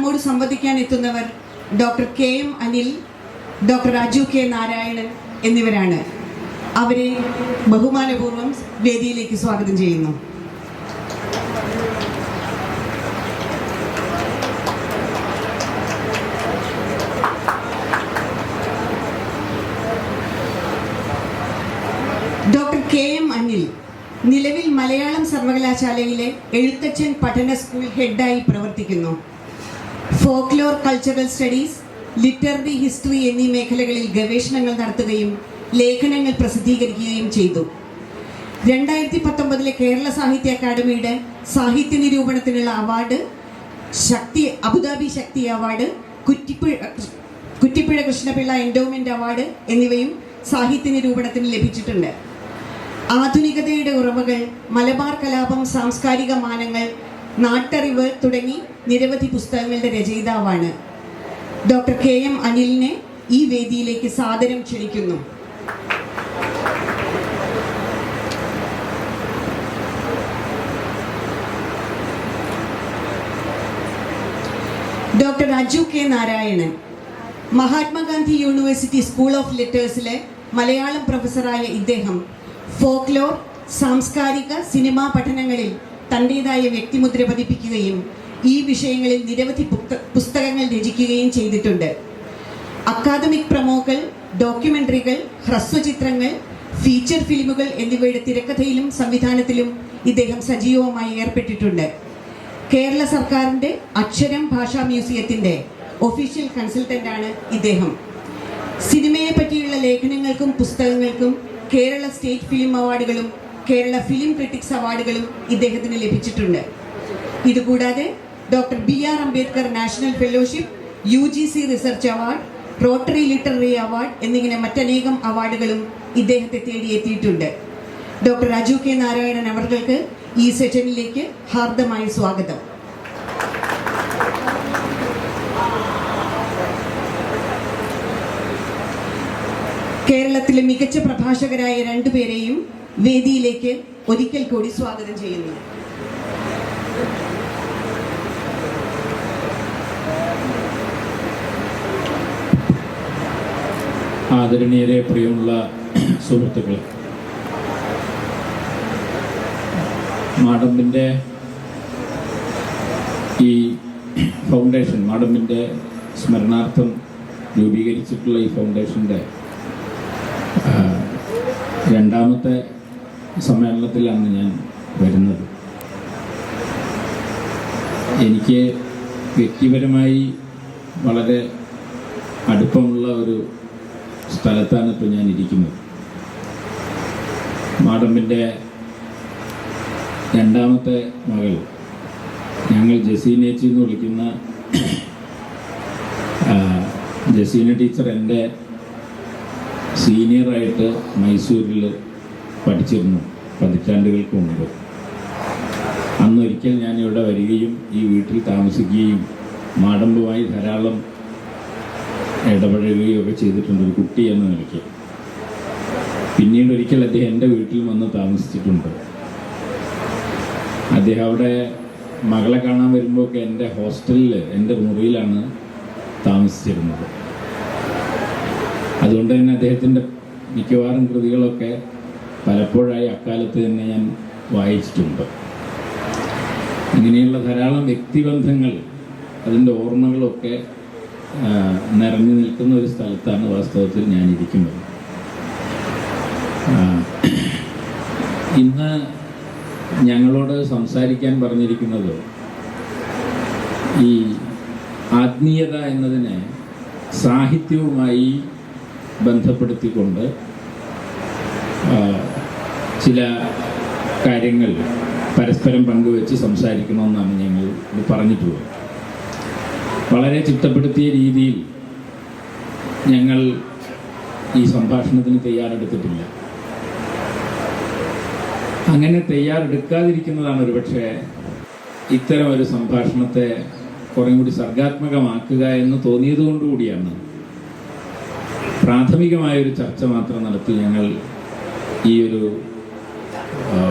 നമ്മോട് സംവദിക്കാൻ എത്തുന്നവർ doctor KM Anil, doctor Raju K Narayanan എന്നിവരാണ്. അവരെ ബഹുമാനപൂർവ്വം വേദിയിലേക്ക് സ്വാഗതം ചെയ്യുന്നു. ഡോക്ടർ KM അനിൽ നിലവിൽ മലയാളം സർവകലാശാലയിലെ എഴുത്തച്ഛൻ പഠന സ്കൂൾ ഹെഡായി പ്രവർത്തിക്കുന്നു. Folklore, cultural studies, literary history എന്നീ മേഖലകളിൽ ഗവേഷണങ്ങൾ നടത്തുകയും ലേഖനങ്ങൾ പ്രസിദ്ധീകരിക്കുകയും ചെയ്തു. 2019 കേരള സാഹിത്യ അക്കാദമിയുടെ സാഹിത്യ നിരൂപണത്തിനുള്ള award, Abu Dhabi Shakti award, Kuttippuzha Krishnapillai endowment award എന്നിവയും സാഹിത്യ നിരൂപണത്തിന് ലഭിച്ചിട്ടുണ്ട്. ആധുനികതയുടെ ഉറവകൾ, മലബാർ കലാപം, സാംസ്കാരിക മാനങ്ങൾ, നാട്ടറിവ് തുടങ്ങി നിരവധി പുസ്തകങ്ങളുടെ രചയിതാവാണ്. ഡോക്ടർ KM അനിലിനെ ഈ വേദിയിലേക്ക് സാദരം ക്ഷണിക്കുന്നു. Doctor Raju K Narayanan Mahatma Gandhi university school of ലിറ്റേഴ്സിലെ മലയാളം പ്രൊഫസറായ ഇദ്ദേഹം ഫോക്ലോർ, സാംസ്കാരിക, സിനിമാ പഠനങ്ങളിൽ തൻ്റേതായ വ്യക്തിമുദ്ര പതിപ്പിക്കുകയും ഈ വിഷയങ്ങളിൽ നിരവധി പുസ്തകങ്ങൾ രചിക്കുകയും ചെയ്തിട്ടുണ്ട്. അക്കാദമിക് പ്രമോകൾ, ഡോക്യുമെൻ്ററികൾ, ഹ്രസ്വചിത്രങ്ങൾ, ഫീച്ചർ ഫിലിമുകൾ എന്നിവയുടെ തിരക്കഥയിലും സംവിധാനത്തിലും ഇദ്ദേഹം സജീവമായി ഏർപ്പെട്ടിട്ടുണ്ട്. കേരള സർക്കാരിൻ്റെ അക്ഷരം ഭാഷാ മ്യൂസിയത്തിൻ്റെ ഒഫീഷ്യൽ കൺസൾട്ടൻ്റാണ് ഇദ്ദേഹം. സിനിമയെ പറ്റിയുള്ള ലേഖനങ്ങൾക്കും പുസ്തകങ്ങൾക്കും കേരള സ്റ്റേറ്റ് ഫിലിം അവാർഡുകളും കേരള ഫിലിം ക്രിറ്റിക്സ് അവാർഡുകളും ഇദ്ദേഹത്തിന് ലഭിച്ചിട്ടുണ്ട്. ഇതുകൂടാതെ doctor BR Ambedkar national fellowship, UGC research award, rotary literary award എന്നിങ്ങനെ മറ്റനേകം അവാർഡുകളും ഇദ്ദേഹത്തെ തേടിയെത്തിയിട്ടുണ്ട്. ഡോക്ടർ രാജു K നാരായണൻ അവർക്ക് ഈ സെഷനിലേക്ക് ഹാർദമായ സ്വാഗതം. കേരളത്തിലെ മികച്ച പ്രഭാഷകരായ രണ്ടുപേരെയും വേദിയിലേക്ക് ഒരിക്കൽ കൂടി സ്വാഗതം ചെയ്യുന്നു. ആദരണീയരെ, പ്രിയമുള്ള സുഹൃത്തുക്കളെ, മാടമ്പിൻ്റെ ഈ ഫൗണ്ടേഷൻ, മാടമ്പിൻ്റെ സ്മരണാർത്ഥം രൂപീകരിച്ചിട്ടുള്ള ഈ ഫൗണ്ടേഷൻ്റെ രണ്ടാമത്തെ സമ്മേളനത്തിലാണ് ഞാൻ വരുന്നത്. എനിക്ക് വ്യക്തിപരമായി വളരെ അടുപ്പമുള്ള ഒരു സ്ഥലത്താണ് ഇപ്പോൾ ഞാൻ ഇരിക്കുന്നത്. മാടമ്പിൻ്റെ രണ്ടാമത്തെ മകൾ, ഞങ്ങൾ ജസീനേച്ചി എന്ന് വിളിക്കുന്ന ജസീന ടീച്ചർ എൻ്റെ സീനിയറായിട്ട് മൈസൂരിൽ പഠിച്ചിരുന്നു പതിറ്റാണ്ടുകൾക്ക് മുമ്പ്. അന്നൊരിക്കൽ ഞാൻ ഇവിടെ വരികയും ഈ വീട്ടിൽ താമസിക്കുകയും മാടമ്പുമായി ധാരാളം ഇടപഴകുകയും ഒക്കെ ചെയ്തിട്ടുണ്ട് ഒരു കുട്ടി എന്ന നിലയ്ക്ക്. പിന്നീട് ഒരിക്കൽ അദ്ദേഹം എൻ്റെ വീട്ടിൽ വന്ന് താമസിച്ചിട്ടുണ്ട്. അദ്ദേഹം അവിടെ മകളെ കാണാൻ വരുമ്പോഴൊക്കെ എൻ്റെ ഹോസ്റ്റലിൽ, എൻ്റെ മുറിയിലാണ് താമസിച്ചിരുന്നത്. അതുകൊണ്ട് തന്നെ അദ്ദേഹത്തിൻ്റെ മിക്കവാറും കൃതികളൊക്കെ പലപ്പോഴായി അക്കാലത്ത് തന്നെ ഞാൻ വായിച്ചിട്ടുണ്ട്. ഇങ്ങനെയുള്ള ധാരാളം വ്യക്തിബന്ധങ്ങൾ, അതിൻ്റെ ഓർമ്മകളൊക്കെ നിറഞ്ഞു നിൽക്കുന്ന ഒരു സ്ഥലത്താണ് വാസ്തവത്തിൽ ഞാനിരിക്കുന്നത്. ഇന്ന് ഞങ്ങളോട് സംസാരിക്കാൻ പറഞ്ഞിരിക്കുന്നത് ഈ ആത്മീയത എന്നതിനെ സാഹിത്യവുമായി ബന്ധപ്പെടുത്തിക്കൊണ്ട് ചില കാര്യങ്ങൾ പരസ്പരം പങ്കുവെച്ച് സംസാരിക്കണമെന്നാണ് ഞങ്ങൾ ഇത് പറഞ്ഞിട്ടുള്ളത്. വളരെ ചിട്ടപ്പെടുത്തിയ രീതിയിൽ ഞങ്ങൾ ഈ സംഭാഷണത്തിന് തയ്യാറെടുത്തിട്ടില്ല. അങ്ങനെ തയ്യാറെടുക്കാതിരിക്കുന്നതാണ് ഒരുപക്ഷെ ഇത്തരം ഒരു സംഭാഷണത്തെ കുറേ കൂടി സർഗാത്മകമാക്കുക എന്ന് തോന്നിയതുകൊണ്ടുകൂടിയാണ് പ്രാഥമികമായൊരു ചർച്ച മാത്രം നടത്തി ഞങ്ങൾ ഈ ഒരു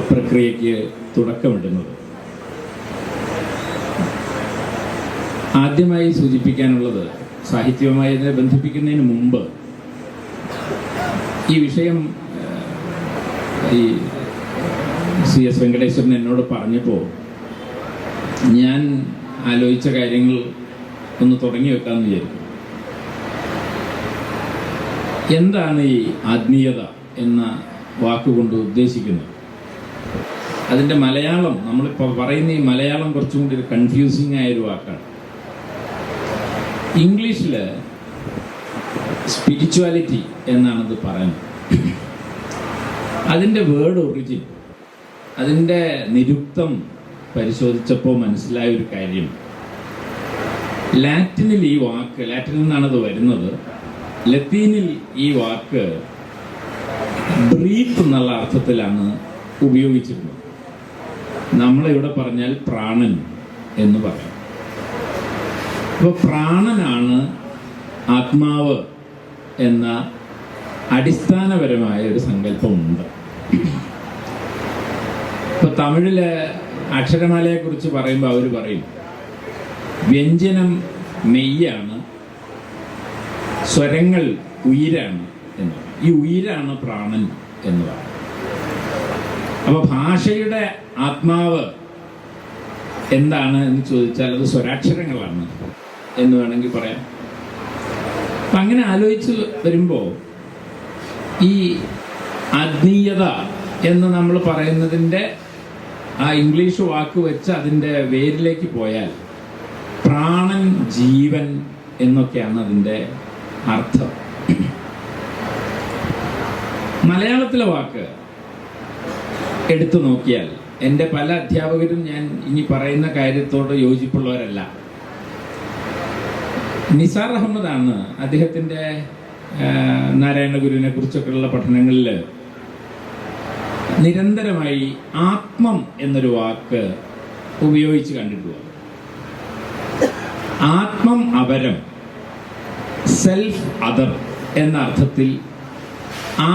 പ്രക്രിയയ്ക്ക് തുടക്കമിടുന്നത്. ആദ്യമായി സൂചിപ്പിക്കാനുള്ളത്, സാഹിത്യവുമായി ഇതിനെ ബന്ധിപ്പിക്കുന്നതിന് മുമ്പ് ഈ വിഷയം ഈ CS വെങ്കടേശ്വരൻ എന്നോട് പറഞ്ഞപ്പോൾ ഞാൻ ആലോചിച്ച കാര്യങ്ങൾ ഒന്ന് തുടങ്ങി വെക്കാമെന്ന് വിചാരിക്കും. എന്താണ് ഈ ആത്മീയത എന്ന വാക്കുകൊണ്ട് ഉദ്ദേശിക്കുന്നത്? അതിൻ്റെ മലയാളം, നമ്മളിപ്പോൾ പറയുന്ന ഈ മലയാളം കുറച്ചും കൂടി ഒരു കൺഫ്യൂസിങ് ആയൊരു വാക്കാണ്. ഇംഗ്ലീഷിൽ സ്പിരിച്വാലിറ്റി എന്നാണത് പറയുന്നത്. അതിൻ്റെ വേർഡ് ഒറിജിൻ, അതിൻ്റെ നിരുക്തം പരിശോധിച്ചപ്പോൾ മനസ്സിലായ ഒരു കാര്യം, ലാറ്റിനിൽ ഈ വാക്ക്, ലാറ്റിനിൽ നിന്നാണത് വരുന്നത്, ലത്തീനിൽ ഈ വാക്ക് ബ്രീത്ത് എന്നുള്ള അർത്ഥത്തിലാണ് ഉപയോഗിച്ചിരുന്നത്. നമ്മളിവിടെ പറഞ്ഞാൽ പ്രാണൻ എന്ന് പറയും. അപ്പോൾ പ്രാണനാണ് ആത്മാവ് എന്ന അടിസ്ഥാനപരമായ ഒരു സങ്കല്പമുണ്ട്. ഇപ്പൊ തമിഴിലെ അക്ഷരമാലയെ കുറിച്ച് പറയുമ്പോൾ അവർ പറയും വ്യഞ്ജനം മെയ്യാണ്, സ്വരങ്ങൾ ഉയിരാണ് എന്ന്. ഈ ഉയിരാണ് പ്രാണൻ എന്ന് പറയും. അപ്പൊ ഭാഷയുടെ ആത്മാവ് എന്താണ് എന്ന് ചോദിച്ചാൽ അത് സ്വരാക്ഷരങ്ങളാണ് എന്ന് വേണമെങ്കിൽ പറയാം. അപ്പം അങ്ങനെ ആലോചിച്ച് വരുമ്പോൾ ഈ ആത്മീയത എന്ന് നമ്മൾ പറയുന്നതിൻ്റെ ആ ഇംഗ്ലീഷ് വാക്ക് വെച്ച് അതിൻ്റെ വേരിലേക്ക് പോയാൽ പ്രാണൻ, ജീവൻ എന്നൊക്കെയാണ് അതിൻ്റെ അർത്ഥം. മലയാളത്തിലെ വാക്ക് എടുത്തു നോക്കിയാൽ എൻ്റെ പല അധ്യാപകരും ഞാൻ ഇനി പറയുന്ന കാര്യത്തോട് യോജിപ്പുള്ളവരല്ല. നിസാർ അഹമ്മദാണ് അദ്ദേഹത്തിൻ്റെ നാരായണ ഗുരുവിനെ കുറിച്ചൊക്കെയുള്ള പഠനങ്ങളിൽ നിരന്തരമായി ആത്മം എന്നൊരു വാക്ക് ഉപയോഗിച്ച് കണ്ടിട്ടുള്ളത്. ആത്മം അപരം, സെൽഫ് അതർ എന്ന അർത്ഥത്തിൽ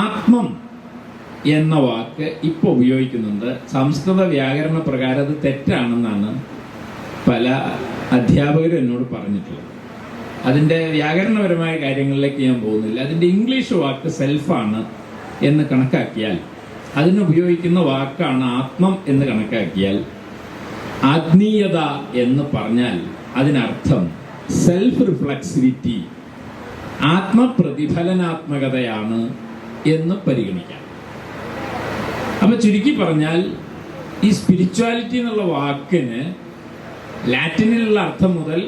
ആത്മം എന്ന വാക്ക് ഇപ്പോൾ ഉപയോഗിക്കുന്നുണ്ട്. സംസ്കൃത വ്യാകരണ പ്രകാരം അത് തെറ്റാണെന്നാണ് പല അധ്യാപകരും എന്നോട് പറഞ്ഞിട്ടുള്ളത്. അതിൻ്റെ വ്യാകരണപരമായ കാര്യങ്ങളിലേക്ക് ഞാൻ പോകുന്നില്ല. അതിൻ്റെ ഇംഗ്ലീഷ് വാക്ക് സെൽഫാണ് എന്ന് കണക്കാക്കിയാൽ, അതിനുപയോഗിക്കുന്ന വാക്കാണ് ആത്മം എന്ന് കണക്കാക്കിയാൽ, ആത്മീയത എന്ന് പറഞ്ഞാൽ അതിനർത്ഥം സെൽഫ് റിഫ്ലക്സിവിറ്റി, ആത്മപ്രതിഫലനാത്മകതയാണ് എന്ന് പരിഗണിക്കാം. അപ്പൊ ചുരുക്കി പറഞ്ഞാൽ ഈ സ്പിരിച്വാലിറ്റി എന്നുള്ള വാക്കിന് ലാറ്റിനിലുള്ള അർത്ഥം മുതൽ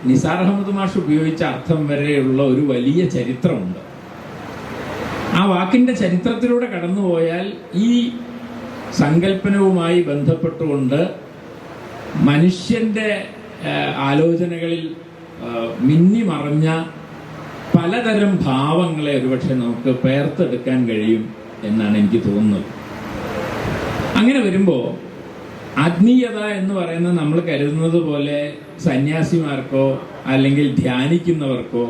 നിസാർ അഹമ്മദ് മാഷ് ഉപയോഗിച്ച അർത്ഥം വരെയുള്ള ഒരു വലിയ ചരിത്രമുണ്ട്. ആ വാക്കിന്റെ ചരിത്രത്തിലൂടെ കടന്നുപോയാൽ ഈ സങ്കല്പനവുമായി ബന്ധപ്പെട്ടുകൊണ്ട് മനുഷ്യന്റെ ആലോചനകളിൽ മിന്നിമറഞ്ഞ പലതരം ഭാവങ്ങളെ ഒരുപക്ഷെ നമുക്ക് പേർത്തെടുക്കാൻ കഴിയും എന്നാണ് എനിക്ക് തോന്നുന്നത്. അങ്ങനെ വരുമ്പോൾ ആത്മീയത എന്ന് പറയുന്നത് നമ്മൾ കരുതുന്നത് പോലെ സന്യാസിമാർക്കോ അല്ലെങ്കിൽ ധ്യാനിക്കുന്നവർക്കോ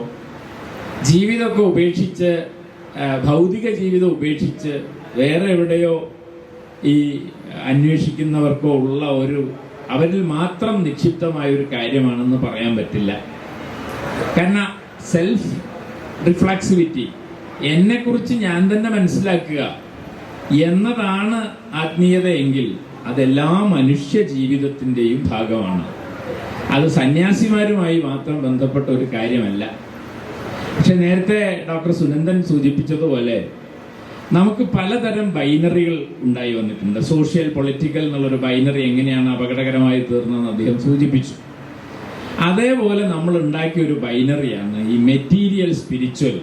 ജീവിതമൊക്കെ ഉപേക്ഷിച്ച്, ഭൗതിക ജീവിതം ഉപേക്ഷിച്ച് വേറെ എവിടെയോ ഈ അന്വേഷിക്കുന്നവർക്കോ ഉള്ള ഒരു, അവരിൽ മാത്രം നിക്ഷിപ്തമായ ഒരു കാര്യമാണെന്ന് പറയാൻ പറ്റില്ല. കാരണം സെൽഫ് റിഫ്ലക്സിവിറ്റി, എന്നെക്കുറിച്ച് ഞാൻ തന്നെ മനസ്സിലാക്കുക എന്നതാണ് ആത്മീയത എങ്കിൽ അതെല്ലാ മനുഷ്യ ജീവിതത്തിൻ്റെയും ഭാഗമാണ്. അത് സന്യാസിമാരുമായി മാത്രം ബന്ധപ്പെട്ട ഒരു കാര്യമല്ല. പക്ഷെ നേരത്തെ ഡോക്ടർ സുനന്ദൻ സൂചിപ്പിച്ചതുപോലെ നമുക്ക് പലതരം ബൈനറികൾ ഉണ്ടായി വന്നിട്ടുണ്ട്. സോഷ്യൽ പൊളിറ്റിക്കൽ എന്നുള്ളൊരു ബൈനറി എങ്ങനെയാണ് അപകടകരമായി തീർന്നതെന്ന് അദ്ദേഹം സൂചിപ്പിച്ചു. അതേപോലെ നമ്മൾ ഉണ്ടാക്കിയ ഒരു ബൈനറിയാണ് ഈ മെറ്റീരിയൽ സ്പിരിച്വൽ,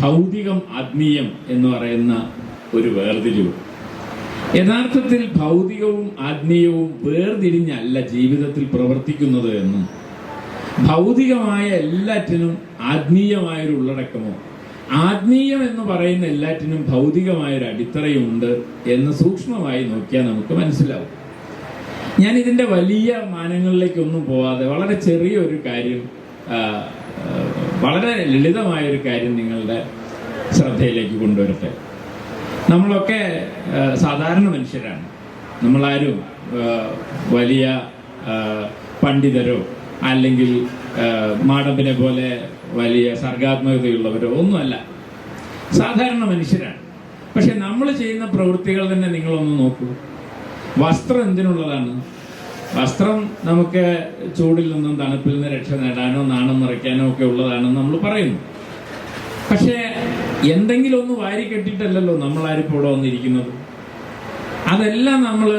ഭൗതികം ആത്മീയം എന്ന് പറയുന്ന ഒരു വേർതിരിവ്. യഥാർത്ഥത്തിൽ ഭൗതികവും ആത്മീയവും വേർതിരിഞ്ഞല്ല ജീവിതത്തിൽ പ്രവർത്തിക്കുന്നത് എന്നും ഭൗതികമായ എല്ലാറ്റിനും ആത്മീയമായൊരു ഉള്ളടക്കമോ ആത്മീയം എന്ന് പറയുന്ന എല്ലാറ്റിനും ഭൗതികമായൊരു അടിത്തറയുണ്ട് എന്ന് സൂക്ഷ്മമായി നോക്കിയാൽ നമുക്ക് മനസ്സിലാവും. ഞാൻ ഇതിൻ്റെ വലിയ മാനങ്ങളിലേക്കൊന്നും പോവാതെ വളരെ ചെറിയൊരു കാര്യം, വളരെ ലളിതമായൊരു കാര്യം നിങ്ങളുടെ ശ്രദ്ധയിലേക്ക് കൊണ്ടുവരട്ടെ. നമ്മളൊക്കെ സാധാരണ മനുഷ്യരാണ്. നമ്മളാരും വലിയ പണ്ഡിതരോ അല്ലെങ്കിൽ മാടമ്പിനെ പോലെ വലിയ സർഗാത്മകതയുള്ളവരോ ഒന്നുമല്ല. സാധാരണ മനുഷ്യരാണ്. പക്ഷെ നമ്മൾ ചെയ്യുന്ന പ്രവൃത്തികൾ തന്നെ നിങ്ങളൊന്ന് നോക്കൂ. വസ്ത്രം എന്തിനുള്ളതാണ്? വസ്ത്രം നമുക്ക് ചൂടിൽ നിന്നും തണുപ്പിൽ നിന്ന് രക്ഷ നേടാനോ നാണം നിറയ്ക്കാനോ ഒക്കെ ഉള്ളതാണെന്ന് നമ്മൾ പറയുന്നു. പക്ഷേ എന്തെങ്കിലും ഒന്ന് വാരി കെട്ടിയിട്ടല്ലല്ലോ നമ്മളാരിപ്പോൾ ഇവിടെ വന്നിരിക്കുന്നത്. അതെല്ലാം നമ്മൾ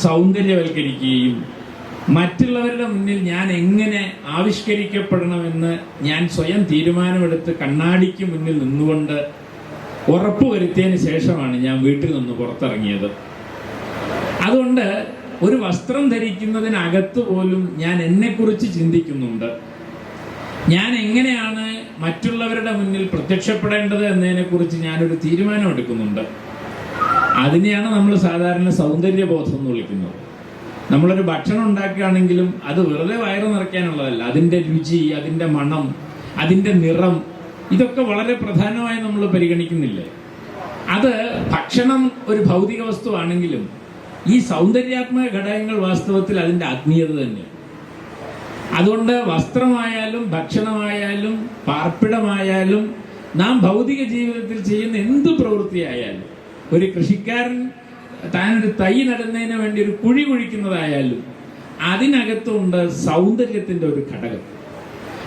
സൗന്ദര്യവൽക്കരിക്കുകയും മറ്റുള്ളവരുടെ മുന്നിൽ ഞാൻ എങ്ങനെ ആവിഷ്കരിക്കപ്പെടണമെന്ന് ഞാൻ സ്വയം തീരുമാനമെടുത്ത് കണ്ണാടിക്ക് മുന്നിൽ നിന്നുകൊണ്ട് ഉറപ്പുവരുത്തിയതിന് ശേഷമാണ് ഞാൻ വീട്ടിൽ നിന്ന് പുറത്തിറങ്ങിയത്. അതുകൊണ്ട് ഒരു വസ്ത്രം ധരിക്കുന്നതിനകത്ത് പോലും ഞാൻ എന്നെക്കുറിച്ച് ചിന്തിക്കുന്നുണ്ട്. ഞാൻ എങ്ങനെയാണ് മറ്റുള്ളവരുടെ മുന്നിൽ പ്രത്യക്ഷപ്പെടേണ്ടത് എന്നതിനെക്കുറിച്ച് ഞാനൊരു തീരുമാനം എടുക്കുന്നുണ്ട്. അതിനെയാണ് നമ്മൾ സാധാരണ സൗന്ദര്യബോധം എന്ന് വിളിക്കുന്നത്. നമ്മളൊരു ഭക്ഷണം ഉണ്ടാക്കുകയാണെങ്കിലും അത് വെറുതെ വയറ് നിറയ്ക്കാനുള്ളതല്ല. അതിൻ്റെ രുചി, അതിൻ്റെ മണം, അതിൻ്റെ നിറം, ഇതൊക്കെ വളരെ പ്രധാനമായി നമ്മൾ പരിഗണിക്കുന്നില്ലേ? അത് ഭക്ഷണം ഒരു ഭൗതിക വസ്തുവാണെങ്കിലും ഈ സൗന്ദര്യാത്മക ഘടകങ്ങൾ വാസ്തവത്തിൽ അതിൻ്റെ ആത്മീയത തന്നെയാണ്. അതുകൊണ്ട് വസ്ത്രമായാലും ഭക്ഷണമായാലും പാർപ്പിടമായാലും നാം ഭൗതിക ജീവിതത്തിൽ ചെയ്യുന്ന എന്ത് പ്രവൃത്തിയായാലും, ഒരു കൃഷിക്കാരൻ താനൊരു തൈ നടുന്നതിന് വേണ്ടി ഒരു കുഴി കുഴിക്കുന്നതായാലും അതിനകത്തുണ്ട് സൗന്ദര്യത്തിൻ്റെ ഒരു ഘടകം.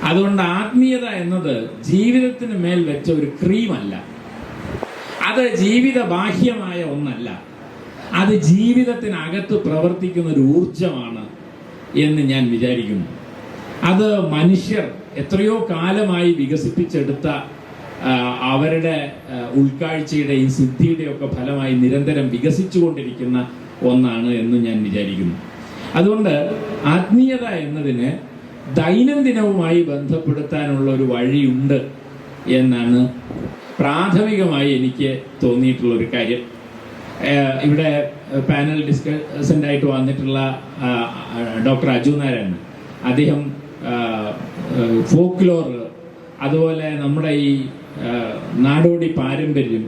അതുകൊണ്ട് ആത്മീയത എന്നത് ജീവിതത്തിന് മേൽ വെച്ച ഒരു ക്രീമല്ല, അത് ജീവിത ബാഹ്യമായ ഒന്നല്ല, അത് ജീവിതത്തിനകത്ത് പ്രവർത്തിക്കുന്ന ഒരു ഊർജമാണ് എന്ന് ഞാൻ വിചാരിക്കുന്നു. അത് മനുഷ്യർ എത്രയോ കാലമായി വികസിപ്പിച്ചെടുത്ത അവരുടെ ഉൾക്കാഴ്ചയുടെയും സിദ്ധിയുടെയും ഒക്കെ ഫലമായി നിരന്തരം വികസിച്ചുകൊണ്ടിരിക്കുന്ന ഒന്നാണ് എന്ന് ഞാൻ വിചാരിക്കുന്നു. അതുകൊണ്ട് ആത്മീയത എന്നതിന് ദൈനംദിനവുമായി ബന്ധപ്പെടുത്താനുള്ള ഒരു വഴിയുണ്ട് എന്നാണ് പ്രാഥമികമായി എനിക്ക് തോന്നിയിട്ടുള്ളൊരു കാര്യം. ഇവിടെ പാനൽ ഡിസ്കസൻ്റായിട്ട് വന്നിട്ടുള്ള ഡോക്ടർ അജു നാരായണൻ, അദ്ദേഹം ഫോക്ലോർ, അതുപോലെ നമ്മുടെ ഈ നാടോടി പാരമ്പര്യം,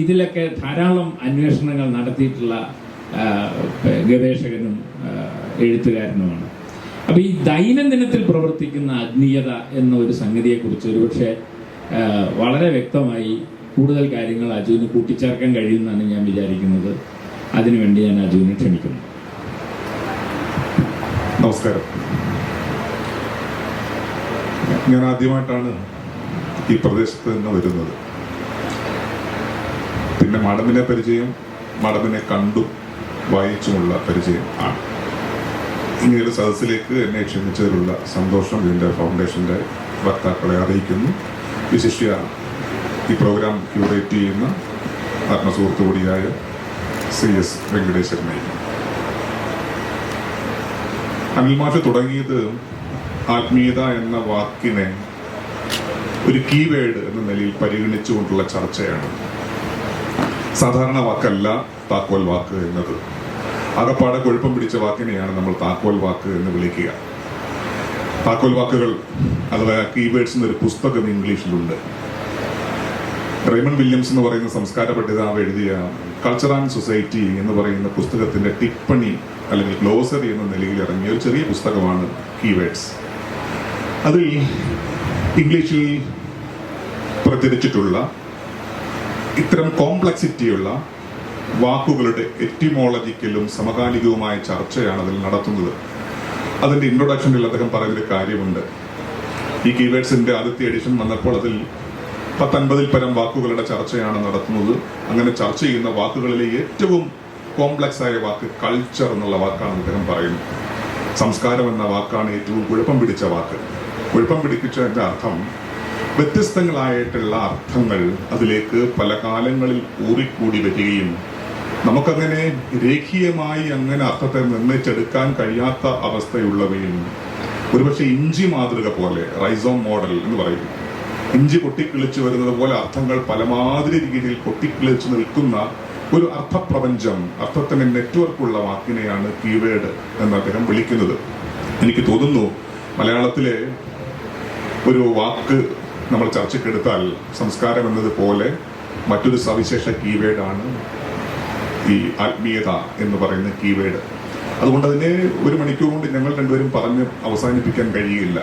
ഇതിലൊക്കെ ധാരാളം അന്വേഷണങ്ങൾ നടത്തിയിട്ടുള്ള ഗവേഷകനും എഴുത്തുകാരനുമാണ്. അപ്പോൾ ഈ ദൈനംദിനത്തിൽ പ്രവർത്തിക്കുന്ന ആത്മീയത എന്ന ഒരു സംഗതിയെക്കുറിച്ച് ഒരുപക്ഷെ വളരെ വ്യക്തമായി കൂടുതൽ കാര്യങ്ങൾ അജുവിന് കൂട്ടിച്ചേർക്കാൻ കഴിയുമെന്നാണ് ഞാൻ വിചാരിക്കുന്നത്. അതിനുവേണ്ടി ഞാൻ അജുവിനെ ക്ഷണിക്കുന്നു. നമസ്കാരം. ഞാൻ ആദ്യമായിട്ടാണ് ഈ പ്രദേശത്ത് നിന്ന് വരുന്നത്. പിന്നെ മാഡമിനെ പരിചയം, മാഡമിനെ കണ്ടും വായിച്ചുമുള്ള പരിചയം ആണ്. ഇങ്ങനെയൊരു സദസ്സിലേക്ക് എന്നെ ക്ഷണിച്ചതിലുള്ള സന്തോഷം ഇതിൻ്റെ ഫൗണ്ടേഷൻ്റെ വക്താക്കളെ അറിയിക്കുന്നു. വിശിഷ്യ ഈ പ്രോഗ്രാം ക്യൂറേറ്റ് ചെയ്യുന്ന ആത്മസുഹൃത്തു കൂടിയായ CS വെങ്കടേശ്വരനെയും. അനിൽ മാഷ് തുടങ്ങിയത് ആത്മീയത എന്ന വാക്കിനെ ഒരു കീവേഡ് എന്ന നിലയിൽ പരിഗണിച്ചുകൊണ്ടുള്ള ചർച്ചയാണ്. സാധാരണ വാക്കല്ല താക്കോൽ വാക്ക് എന്നത്. അകപ്പാടെ കുഴപ്പം പിടിച്ച വാക്കിനെയാണ് നമ്മൾ താക്കോൽ വാക്ക് എന്ന് വിളിക്കുക. താക്കോൽ വാക്കുകൾ അഥവാ കീവേഡ്സ് എന്നൊരു പുസ്തകം ഇംഗ്ലീഷിലുണ്ട്. റെയ്മണ്ട് വില്യംസ് എന്ന് പറയുന്ന സംസ്കാര പഠിതാവ് എഴുതിയ കൾച്ചർ ആൻഡ് സൊസൈറ്റി എന്ന് പറയുന്ന പുസ്തകത്തിന്റെ ടിപ്പണി അല്ലെങ്കിൽ ഗ്ലോസറി എന്ന നിലയിൽ ഇറങ്ങിയ ഒരു ചെറിയ പുസ്തകമാണ് കീവേഡ്സ്. അതിൽ ഇംഗ്ലീഷിൽ പ്രചരിച്ചിട്ടുള്ള ഇത്തരം കോംപ്ലക്സിറ്റിയുള്ള വാക്കുകളുടെ എറ്റിമോളജിക്കലും സമകാലികവുമായ ചർച്ചയാണ് അതിൽ നടത്തുന്നത്. അതിൻ്റെ ഇൻട്രൊഡക്ഷനിൽ അദ്ദേഹം പറയുന്നൊരു കാര്യമുണ്ട്. ഈ കീവേഡ്സിന്റെ ആദ്യത്തെ എഡിഷൻ വന്നപ്പോൾ അതിൽ 50-ൽ പരം വാക്കുകളുടെ ചർച്ചയാണ് നടത്തുന്നത്. അങ്ങനെ ചർച്ച ചെയ്യുന്ന വാക്കുകളിലെ ഏറ്റവും കോംപ്ലക്സ് ആയ വാക്ക് കൾച്ചർ എന്നുള്ള വാക്കാണ് അദ്ദേഹം പറയുന്നത്. സംസ്കാരം എന്ന വാക്കാണ് ഏറ്റവും കുഴപ്പം പിടിച്ച വാക്ക്. കുഴപ്പം പിടിപ്പിച്ചതിൻ്റെ അർത്ഥം വ്യത്യസ്തങ്ങളായിട്ടുള്ള അർത്ഥങ്ങൾ അതിലേക്ക് പല കാലങ്ങളിൽ ഊറിക്കൂടി വരികയും നമുക്കങ്ങനെ രേഖീയമായി അങ്ങനെ അർത്ഥത്തെ നിർണയിച്ചെടുക്കാൻ കഴിയാത്ത അവസ്ഥയുള്ളവയും, ഒരുപക്ഷെ ഇഞ്ചി മാതൃക പോലെ, റൈസോം മോഡൽ എന്ന് പറയും, ഇഞ്ചി പൊട്ടിക്കിളിച്ചു വരുന്നത് പോലെ അർത്ഥങ്ങൾ പലമാതിരി രീതിയിൽ പൊട്ടിക്കിളിച്ചു നിൽക്കുന്ന ഒരു അർത്ഥപ്രപഞ്ചം, അർത്ഥത്തിന് നെറ്റ്വർക്കുള്ള വാക്കിനെയാണ് കീവേഡ് എന്ന് അദ്ദേഹം വിളിക്കുന്നത്. എനിക്ക് തോന്നുന്നു മലയാളത്തിലെ ഒരു വാക്ക് നമ്മൾ ചർച്ചയ്ക്കെടുത്താൽ സംസ്കാരം എന്നതുപോലെ മറ്റൊരു സവിശേഷ കീവേഡാണ് ഈ ആത്മീയത എന്ന് പറയുന്ന കീവേഡ്. അതുകൊണ്ട് അതിനെ ഒരു മണിക്കൂർ കൊണ്ട് ഞങ്ങൾ രണ്ടുപേരും പറഞ്ഞ് അവസാനിപ്പിക്കാൻ കഴിയില്ല,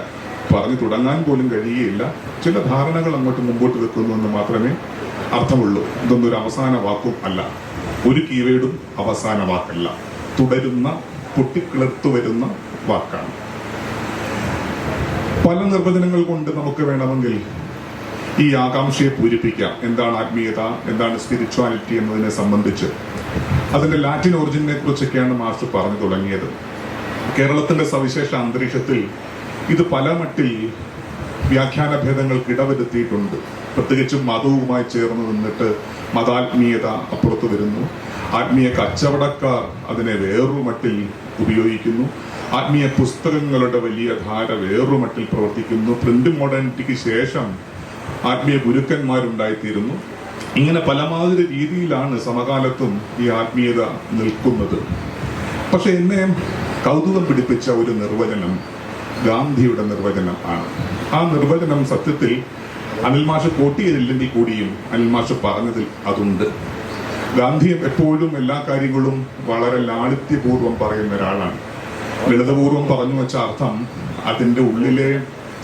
പറഞ്ഞു തുടങ്ങാൻ പോലും കഴിയുകയില്ല. ചില ധാരണകൾ അങ്ങോട്ട് മുമ്പോട്ട് വെക്കുന്നു എന്ന് മാത്രമേ അർത്ഥമുള്ളൂ. ഇതൊന്നും ഒരു അവസാന വാക്കും അല്ല, ഒരു കീവേഡും അവസാന വാക്കല്ല, തുടരുന്ന പൊട്ടിക്കിളർത്തു വരുന്ന വാക്കാണ്. പല നിർവചനങ്ങൾ കൊണ്ട് നമുക്ക് വേണമെങ്കിൽ ഈ ആകാംക്ഷയെ പൂരിപ്പിക്കാം. എന്താണ് ആത്മീയത, എന്താണ് സ്പിരിച്വാലിറ്റി എന്നതിനെ സംബന്ധിച്ച്. അതിന്റെ ലാറ്റിൻ ഒറിജിനെ കുറിച്ചൊക്കെയാണ് മാസ്റ്റർ പറഞ്ഞു തുടങ്ങിയത്. കേരളത്തിന്റെ സവിശേഷ അന്തരീക്ഷത്തിൽ ഇത് പല മട്ടിൽ വ്യാഖ്യാന ഭേദങ്ങൾക്ക് ഇടവരുത്തിയിട്ടുണ്ട്. പ്രത്യേകിച്ചും മതവുമായി ചേർന്ന് നിന്നിട്ട് മതാത്മീയത അപ്പുറത്ത് വരുന്നു. ആത്മീയ കച്ചവടക്കാർ അതിനെ വേറൊരു മട്ടിൽ ഉപയോഗിക്കുന്നു. ആത്മീയ പുസ്തകങ്ങളുടെ വലിയ ധാര വേറൊരു മട്ടിൽ പ്രവർത്തിക്കുന്നു. പ്രിന്റ് മോഡേണിറ്റിക്ക് ശേഷം ആത്മീയ ഗുരുക്കന്മാരുണ്ടായിത്തീരുന്നു. ഇങ്ങനെ പലമാതിരി രീതിയിലാണ് സമകാലത്തും ഈ ആത്മീയത നിൽക്കുന്നത്. പക്ഷെ എന്നെ കൗതുകം പിടിപ്പിച്ച ഒരു നിർവചനം ഗാന്ധിയുടെ നിർവചനം ആണ്. ആ നിർവചനം സത്യത്തിൽ അനിൽ മാഷ് കോട്ടിയതില്ലെങ്കിൽ കൂടിയും അനിൽ മാഷ് പറഞ്ഞതിൽ അതുണ്ട്. ഗാന്ധി എപ്പോഴും എല്ലാ കാര്യങ്ങളും വളരെ ലാളിത്യപൂർവ്വം പറയുന്ന ഒരാളാണ്. ലളിതപൂർവ്വം പറഞ്ഞു വെച്ച അർത്ഥം അതിൻ്റെ ഉള്ളിലെ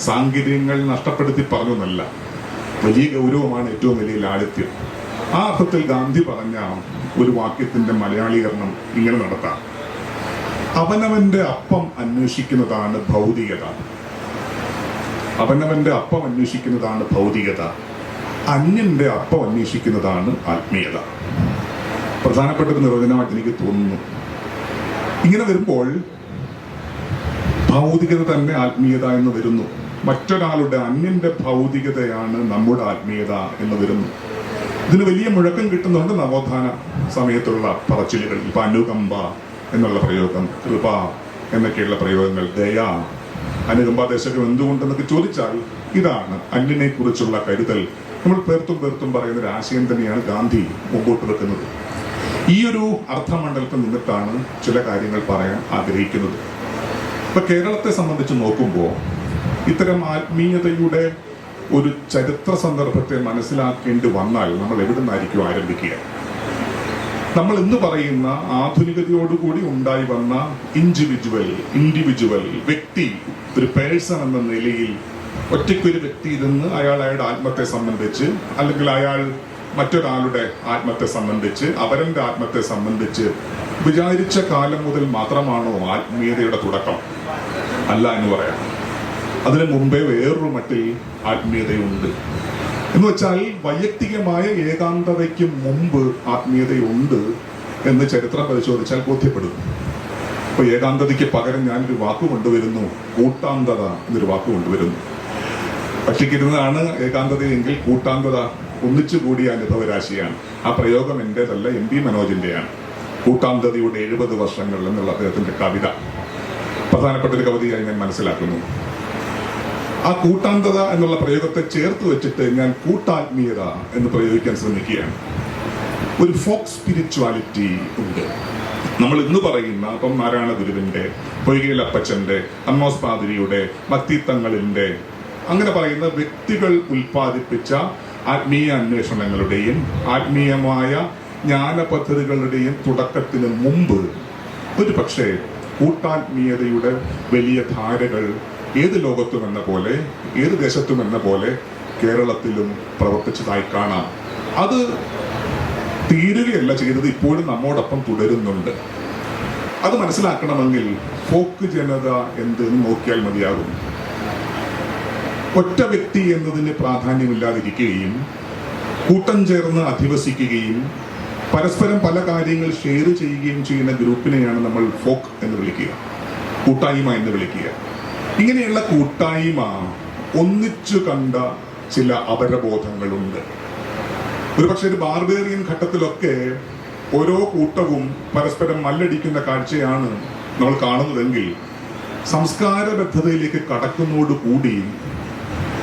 സാങ്കേതികങ്ങൾ നഷ്ടപ്പെടുത്തി പറഞ്ഞൊന്നല്ല, വലിയ ഗൗരവമാണ് ഏറ്റവും വലിയ ലാളിത്യം. ആ അർത്ഥത്തിൽ ഗാന്ധി പറഞ്ഞ ഒരു വാക്യത്തിന്റെ മലയാളീകരണം ഇങ്ങനെ നടത്താം: അവനവന്റെ അപ്പം അന്വേഷിക്കുന്നതാണ് ഭൗതികത. അവനവന്റെ അപ്പം അന്വേഷിക്കുന്നതാണ് ഭൗതികത, അന്യന്റെ അപ്പം അന്വേഷിക്കുന്നതാണ് ആത്മീയത. പ്രധാനപ്പെട്ട ഒരു നിർവചനമായിട്ട് എനിക്ക് തോന്നുന്നു. ഇങ്ങനെ വരുമ്പോൾ ഭൗതികത തന്നെ ആത്മീയത എന്ന് വരുന്നു. മറ്റൊരാളുടെ അന്യന്റെ ഭൗതികതയാണ് നമ്മുടെ ആത്മീയത എന്ന് വരുന്നു. ഇതിന് വലിയ മുഴക്കം കിട്ടുന്നുണ്ട് നവോത്ഥാന സമയത്തുള്ള പറച്ചിലുകൾ. ഇപ്പൊ അനുകമ്പ എന്നുള്ള പ്രയോഗം, കൃപ എന്നൊക്കെയുള്ള പ്രയോഗങ്ങൾ, ദയ, അനുകമ്പ ദേശകം എന്തുകൊണ്ടെന്നൊക്കെ ചോദിച്ചാൽ ഇതാണ് അന്യനെ കുറിച്ചുള്ള കരുതൽ. നമ്മൾ പേർത്തും പറയുന്ന ഒരു ആശയം തന്നെയാണ് ഗാന്ധി മുമ്പോട്ട് വെക്കുന്നത്. ഈ ഒരു അർത്ഥമണ്ഡലത്തിൽ നിന്നിട്ടാണ് ചില കാര്യങ്ങൾ പറയാൻ ആഗ്രഹിക്കുന്നത്. ഇപ്പൊ കേരളത്തെ സംബന്ധിച്ച് നോക്കുമ്പോൾ ഇത്തരം ആത്മീയതയുടെ ഒരു ചരിത്ര സന്ദർഭത്തെ മനസ്സിലാക്കേണ്ടി വന്നാൽ നമ്മൾ എവിടെ നിന്നായിരിക്കും ആരംഭിക്കുക? നമ്മൾ ഇന്ന് പറയുന്ന ആധുനികതയോടുകൂടി ഉണ്ടായി വന്ന ഇൻഡിവിജ്വൽ വ്യക്തി, ഒരു പേഴ്സൺ എന്ന നിലയിൽ ഒറ്റയ്ക്കൊരു വ്യക്തി ഇരുന്ന് അയാളുടെ ആത്മത്തെ സംബന്ധിച്ച്, അല്ലെങ്കിൽ അയാൾ മറ്റൊരാളുടെ ആത്മത്തെ സംബന്ധിച്ച്, അവരന്റെ ആത്മത്തെ സംബന്ധിച്ച് വിചാരിച്ച കാലം മുതൽ മാത്രമാണോ ആത്മീയതയുടെ തുടക്കം? അല്ല എന്ന് പറയാം. അതിനു മുമ്പേ വേറൊരു മട്ടിൽ ആത്മീയതയുണ്ട്. എന്ന് വെച്ചാൽ വൈയക്തികമായ ഏകാന്തതയ്ക്ക് മുമ്പ് ആത്മീയതയുണ്ട് എന്ന് ചരിത്രം പരിശോധിച്ചാൽ ബോധ്യപ്പെടും. അപ്പൊ ഏകാന്തതയ്ക്ക് പകരം ഞാനൊരു വാക്ക് കൊണ്ടുവരുന്നു, കൂട്ടാന്തത എന്നൊരു വാക്ക് കൊണ്ടുവരുന്നു. ഒറ്റയ്ക്കിരുന്നതാണ് ഏകാന്തതയെങ്കിൽ കൂട്ടാന്തത ഒന്നിച്ചുകൂടിയ അനുഭവരാശിയാണ്. ആ പ്രയോഗം എന്റേതല്ല, എം പി മനോജിന്റെയാണ്. കൂട്ടാന്തതയുടെ 70 വർഷങ്ങൾ എന്നുള്ള അദ്ദേഹത്തിന്റെ കവിത പ്രധാനപ്പെട്ട ഒരു കവിതയായി ഞാൻ മനസ്സിലാക്കുന്നു. ആ കൂട്ടാന്തത എന്നുള്ള പ്രയോഗത്തെ ചേർത്ത് വെച്ചിട്ട് ഞാൻ കൂട്ടാത്മീയത എന്ന് പ്രയോഗിക്കാൻ ശ്രമിക്കുകയാണ്. ഒരു ഫോക്ക് സ്പിരിച്വാലിറ്റി ഉണ്ട്. നമ്മൾ ഇന്ന് പറയുന്ന ഇപ്പം നാരായണ ഗുരുവിന്റെ, പൊയ്കയിൽ അപ്പച്ചന്റെ, അമ്മോസ് പാതിരിയുടെ, മത്തിത്തങ്ങളിന്റെ, അങ്ങനെ പറയുന്ന വ്യക്തികൾ ഉൽപ്പാദിപ്പിച്ച ആത്മീയ അന്വേഷണങ്ങളുടെയും ആത്മീയമായ ജ്ഞാന പദ്ധതികളുടെയും തുടക്കത്തിന് മുമ്പ് ഒരു പക്ഷേ കൂട്ടാത്മീയതയുടെ വലിയ ധാരകൾ ഏത് ലോകത്തും എന്ന പോലെ, ഏത് ദേശത്തും എന്ന പോലെ കേരളത്തിലും പ്രവർത്തിച്ചതായി കാണാം. അത് തീരുകയല്ല ചെയ്തത്, ഇപ്പോഴും നമ്മോടൊപ്പം തുടരുന്നുണ്ട്. അത് മനസ്സിലാക്കണമെങ്കിൽ ഫോക്ക് ജനത എന്തെന്ന് നോക്കിയാൽ മതിയാകും. ഒറ്റ വ്യക്തി എന്നതിന് പ്രാധാന്യമില്ലാതിരിക്കുകയും കൂട്ടം ചേർന്ന് അധിവസിക്കുകയും പരസ്പരം പല കാര്യങ്ങൾ ഷെയർ ചെയ്യുകയും ചെയ്യുന്ന ഗ്രൂപ്പിനെയാണ് നമ്മൾ ഫോക്ക് എന്ന് വിളിക്കുക, കൂട്ടായ്മ എന്ന് വിളിക്കുക. ഇങ്ങനെയുള്ള കൂട്ടായ്മ ഒന്നിച്ചു കണ്ട ചില അപരബോധങ്ങളുണ്ട്. ഒരുപക്ഷെ ഒരു ബാർബേറിയൻ ഘട്ടത്തിലൊക്കെ ഓരോ കൂട്ടവും പരസ്പരം മല്ലടിക്കുന്ന കാഴ്ചയാണ് നമ്മൾ കാണുന്നതെങ്കിൽ സംസ്കാരബദ്ധതയിലേക്ക് കടക്കുന്നതോടുകൂടി